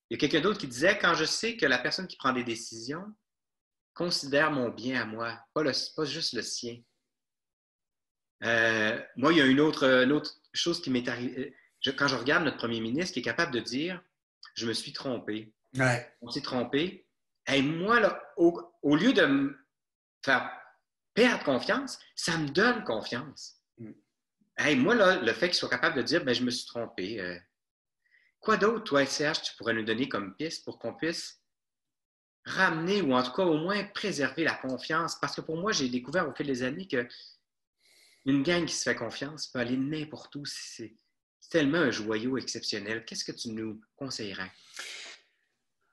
Il y a quelqu'un d'autre qui disait, quand je sais que la personne qui prend des décisions considère mon bien à moi, pas juste le sien. Moi, il y a une autre chose qui m'est arrivée. Quand je regarde notre premier ministre qui est capable de dire, je me suis trompé. Ouais. On s'est trompé. Et moi, là, au lieu de me faire perdre confiance, ça me donne confiance. Hey, moi, là, le fait qu'il soit capable de dire, ben, je me suis trompé. Quoi d'autre, toi, Serge, tu pourrais nous donner comme piste pour qu'on puisse ramener ou en tout cas au moins préserver la confiance? Parce que pour moi, j'ai découvert au fil des années qu'une gang qui se fait confiance peut aller n'importe où. C'est tellement un joyau exceptionnel. Qu'est-ce que tu nous conseillerais?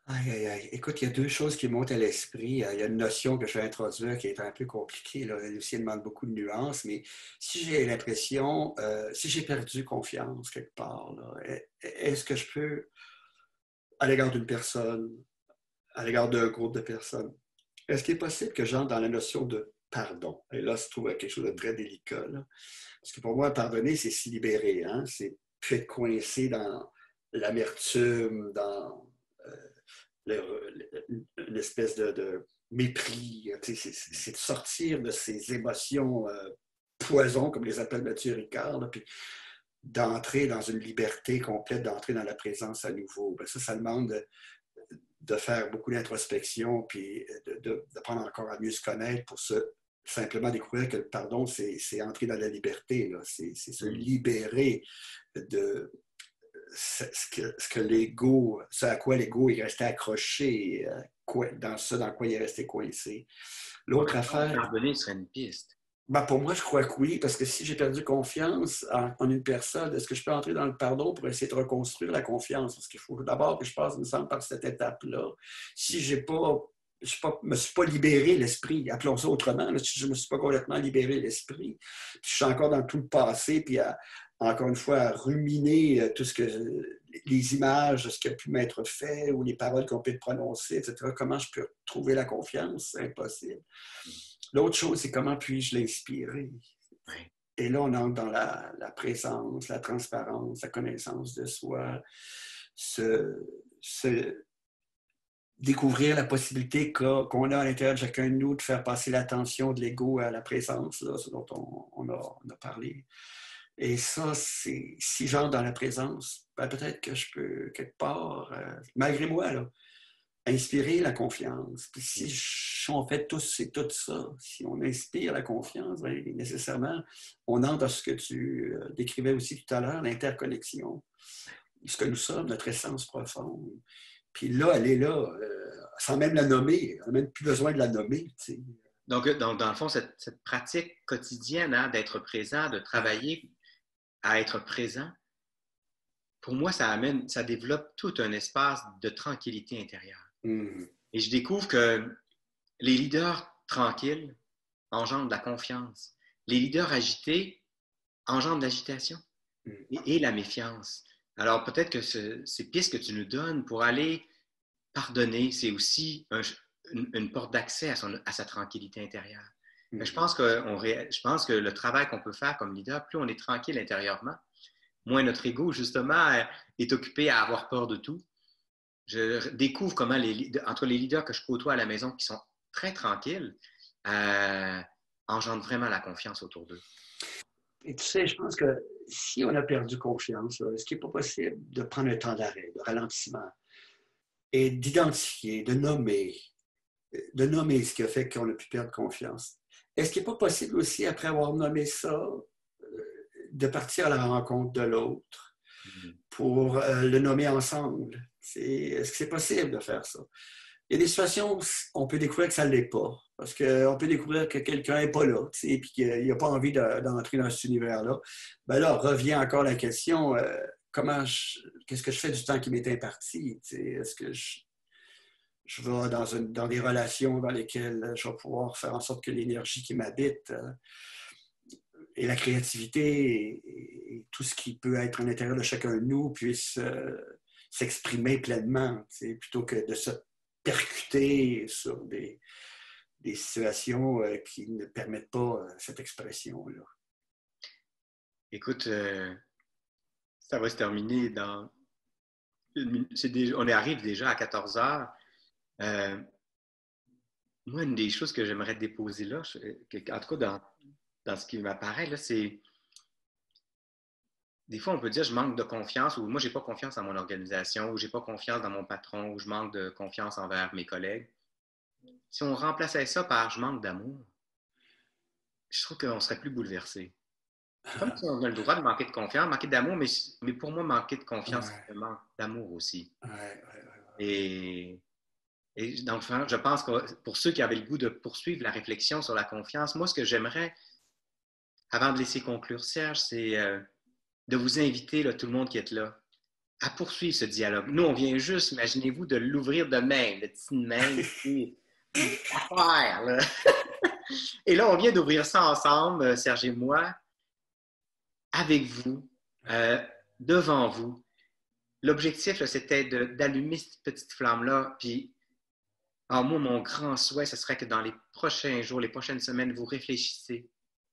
Aïe, aïe, aïe. Écoute, il y a deux choses qui montent à l'esprit. Il y a une notion que je vais introduire qui est un peu compliquée. Là. Elle aussi demande beaucoup de nuances, mais si j'ai l'impression, si j'ai perdu confiance quelque part, là, est-ce que je peux, à l'égard d'une personne, à l'égard d'un groupe de personnes, est-ce qu'il est possible que j'entre dans la notion de pardon? Et là, se trouve quelque chose de très délicat. Là. Parce que pour moi, pardonner, c'est s'y libérer. Hein? C'est plus être coincé dans l'amertume, dans une espèce de mépris. C'est de sortir de ces émotions poison, comme les appelle Mathieu Ricard, là, puis d'entrer dans une liberté complète, d'entrer dans la présence à nouveau. Ben ça demande de faire beaucoup d'introspection, puis d'apprendre encore à mieux se connaître pour simplement découvrir que le pardon, c'est entrer dans la liberté, c'est se libérer de ce à quoi l'ego est resté accroché, dans quoi il est resté coincé. L'autre affaire... Pardonner serait une piste. Ben pour moi, je crois que oui, parce que si j'ai perdu confiance en une personne, est-ce que je peux entrer dans le pardon pour essayer de reconstruire la confiance? Parce qu'il faut d'abord que je passe, il me semble, par cette étape-là. Si je ne me suis pas libéré l'esprit, appelons ça autrement, là, si je ne me suis pas complètement libéré l'esprit, puis je suis encore dans tout le passé, puis encore une fois, à ruminer tout les images de ce qui a pu m'être fait ou les paroles qu'on peut prononcer, etc. Comment je peux trouver la confiance? C'est impossible. L'autre chose, c'est comment puis-je l'inspirer? Et là, on entre dans la présence, la transparence, la connaissance de soi, découvrir la possibilité qu'on a à l'intérieur de chacun de nous de faire passer l'attention de l'ego à la présence, là, ce dont on a parlé. Et ça, si j'entre dans la présence, ben peut-être que je peux, quelque part, malgré moi, là, inspirer la confiance. Puis si on fait tous et tout ça, si on inspire la confiance, bien, nécessairement, on entre dans ce que tu décrivais aussi tout à l'heure, l'interconnexion. Ce que nous sommes, notre essence profonde. Puis là, elle est là, sans même la nommer. On n'a même plus besoin de la nommer. Tu sais. Donc, dans le fond, cette pratique quotidienne d'être présent, de travailler à être présent, pour moi, ça développe tout un espace de tranquillité intérieure. Et je découvre que les leaders tranquilles engendrent de la confiance. Les leaders agités engendrent de l'agitation et la méfiance. Alors peut-être que ces pistes que tu nous donnes pour aller pardonner, c'est aussi une porte d'accès à sa tranquillité intérieure. Je pense que le travail qu'on peut faire comme leader, plus on est tranquille intérieurement, moins notre ego, justement, est occupé à avoir peur de tout. Je découvre comment entre les leaders que je côtoie à la maison qui sont très tranquilles, engendrent vraiment la confiance autour d'eux. Et tu sais, je pense que si on a perdu confiance, est-ce qu'il n'est pas possible de prendre un temps d'arrêt, de ralentissement, et d'identifier, de nommer ce qui a fait qu'on a pu perdre confiance? Est-ce qu'il n'est pas possible aussi, après avoir nommé ça, de partir à la rencontre de l'autre pour le nommer ensemble? Est-ce que c'est possible de faire ça? Il y a des situations où on peut découvrir que ça ne l'est pas. Parce qu'on peut découvrir que quelqu'un n'est pas là, et qu'il n'a pas envie d'entrer dans cet univers-là. Ben là, revient encore la question, qu'est-ce que je fais du temps qui m'est imparti? Est-ce que je vais dans des relations dans lesquelles je vais pouvoir faire en sorte que l'énergie qui m'habite et la créativité et tout ce qui peut être à l'intérieur de chacun de nous puisse s'exprimer pleinement, plutôt que de se percuter sur des situations qui ne permettent pas cette expression-là. Écoute, ça va se terminer dans... on arrive déjà à 14 heures. Moi, une des choses que j'aimerais déposer là, en tout cas dans ce qui m'apparaît, là, c'est... Des fois, on peut dire je manque de confiance ou moi, je n'ai pas confiance en mon organisation ou je n'ai pas confiance dans mon patron ou je manque de confiance envers mes collègues. Si on remplaçait ça par je manque d'amour, je trouve qu'on serait plus bouleversé. Comme si on a le droit de manquer de confiance, manquer d'amour, mais pour moi, manquer de confiance, c'est un manque d'amour aussi. Et donc, je pense que pour ceux qui avaient le goût de poursuivre la réflexion sur la confiance, moi, ce que j'aimerais, avant de laisser conclure Serge, c'est de vous inviter, là, tout le monde qui est là, à poursuivre ce dialogue. Nous, on vient juste, imaginez-vous, de l'ouvrir demain, le petit main, affaire, là. Et là, on vient d'ouvrir ça ensemble, Serge et moi, avec vous, devant vous. L'objectif, là, c'était d'allumer cette petite flamme-là. Puis, moi, mon grand souhait, ce serait que dans les prochains jours, les prochaines semaines, vous réfléchissez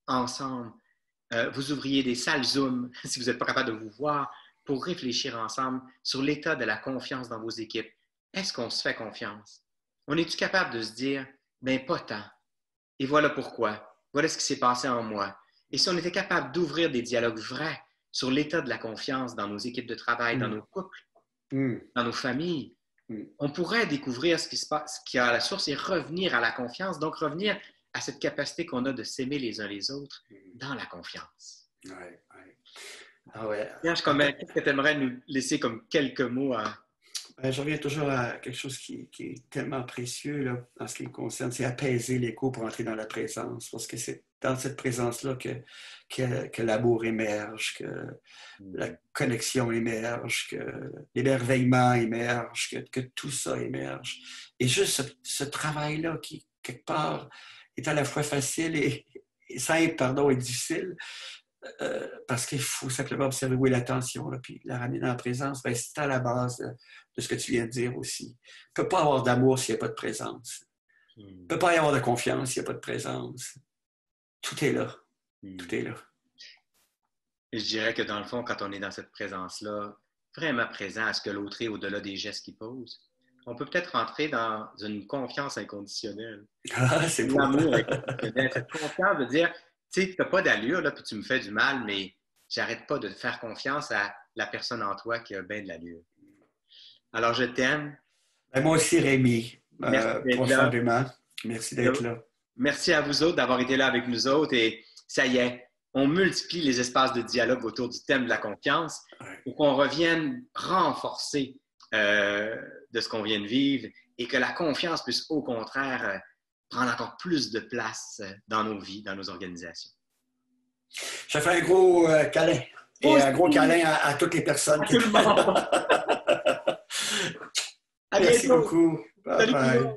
ensemble. Vous ouvriez des salles Zoom, si vous n'êtes pas capable de vous voir, pour réfléchir ensemble sur l'état de la confiance dans vos équipes. Est-ce qu'on se fait confiance? On est-tu capable de se dire, bien, pas tant. Et voilà pourquoi. Voilà ce qui s'est passé en moi. Et si on était capable d'ouvrir des dialogues vrais sur l'état de la confiance dans nos équipes de travail, dans nos couples, dans nos familles, on pourrait découvrir ce qui se passe, ce qui est à la source et revenir à la confiance, donc revenir à cette capacité qu'on a de s'aimer les uns les autres dans la confiance. Ouais. Ah ouais. Serge, qu'est-ce que tu aimerais nous laisser comme quelques mots à... Je reviens toujours à quelque chose qui est tellement précieux là, en ce qui me concerne, c'est apaiser l'écho pour entrer dans la présence. Parce que c'est dans cette présence-là que l'amour émerge, que la connexion émerge, que l'émerveillement émerge, que tout ça émerge. Et juste ce travail-là qui, quelque part, est à la fois facile et simple, pardon, et difficile, parce qu'il faut simplement observer où est l'attention, là, puis la ramener dans la présence, ben, c'est à la base de ce que tu viens de dire aussi. Il ne peut pas y avoir d'amour s'il n'y a pas de présence. Il ne peut pas y avoir de confiance s'il n'y a pas de présence. Tout est là. Tout est là. Et je dirais que dans le fond, quand on est dans cette présence-là, vraiment présent à ce que l'autre est au-delà des gestes qu'il pose, on peut peut-être rentrer dans une confiance inconditionnelle. Ah, c'est beau. L'amour inconditionnel. Cette confiance de dire, tu sais, tu n'as pas d'allure, là, puis tu me fais du mal, mais j'arrête pas de faire confiance à la personne en toi qui a bien de l'allure. Alors, je t'aime. Ben, moi aussi, Rémi, profondément. Là. Merci d'être là. Merci à vous autres d'avoir été là avec nous autres. Et ça y est, on multiplie les espaces de dialogue autour du thème de la confiance pour qu'on revienne renforcer de ce qu'on vient de vivre et que la confiance puisse au contraire prendre encore plus de place dans nos vies, dans nos organisations. Je fais un gros câlin. Et un gros câlin à toutes les personnes. Tout le monde. Merci beaucoup. Bye bye.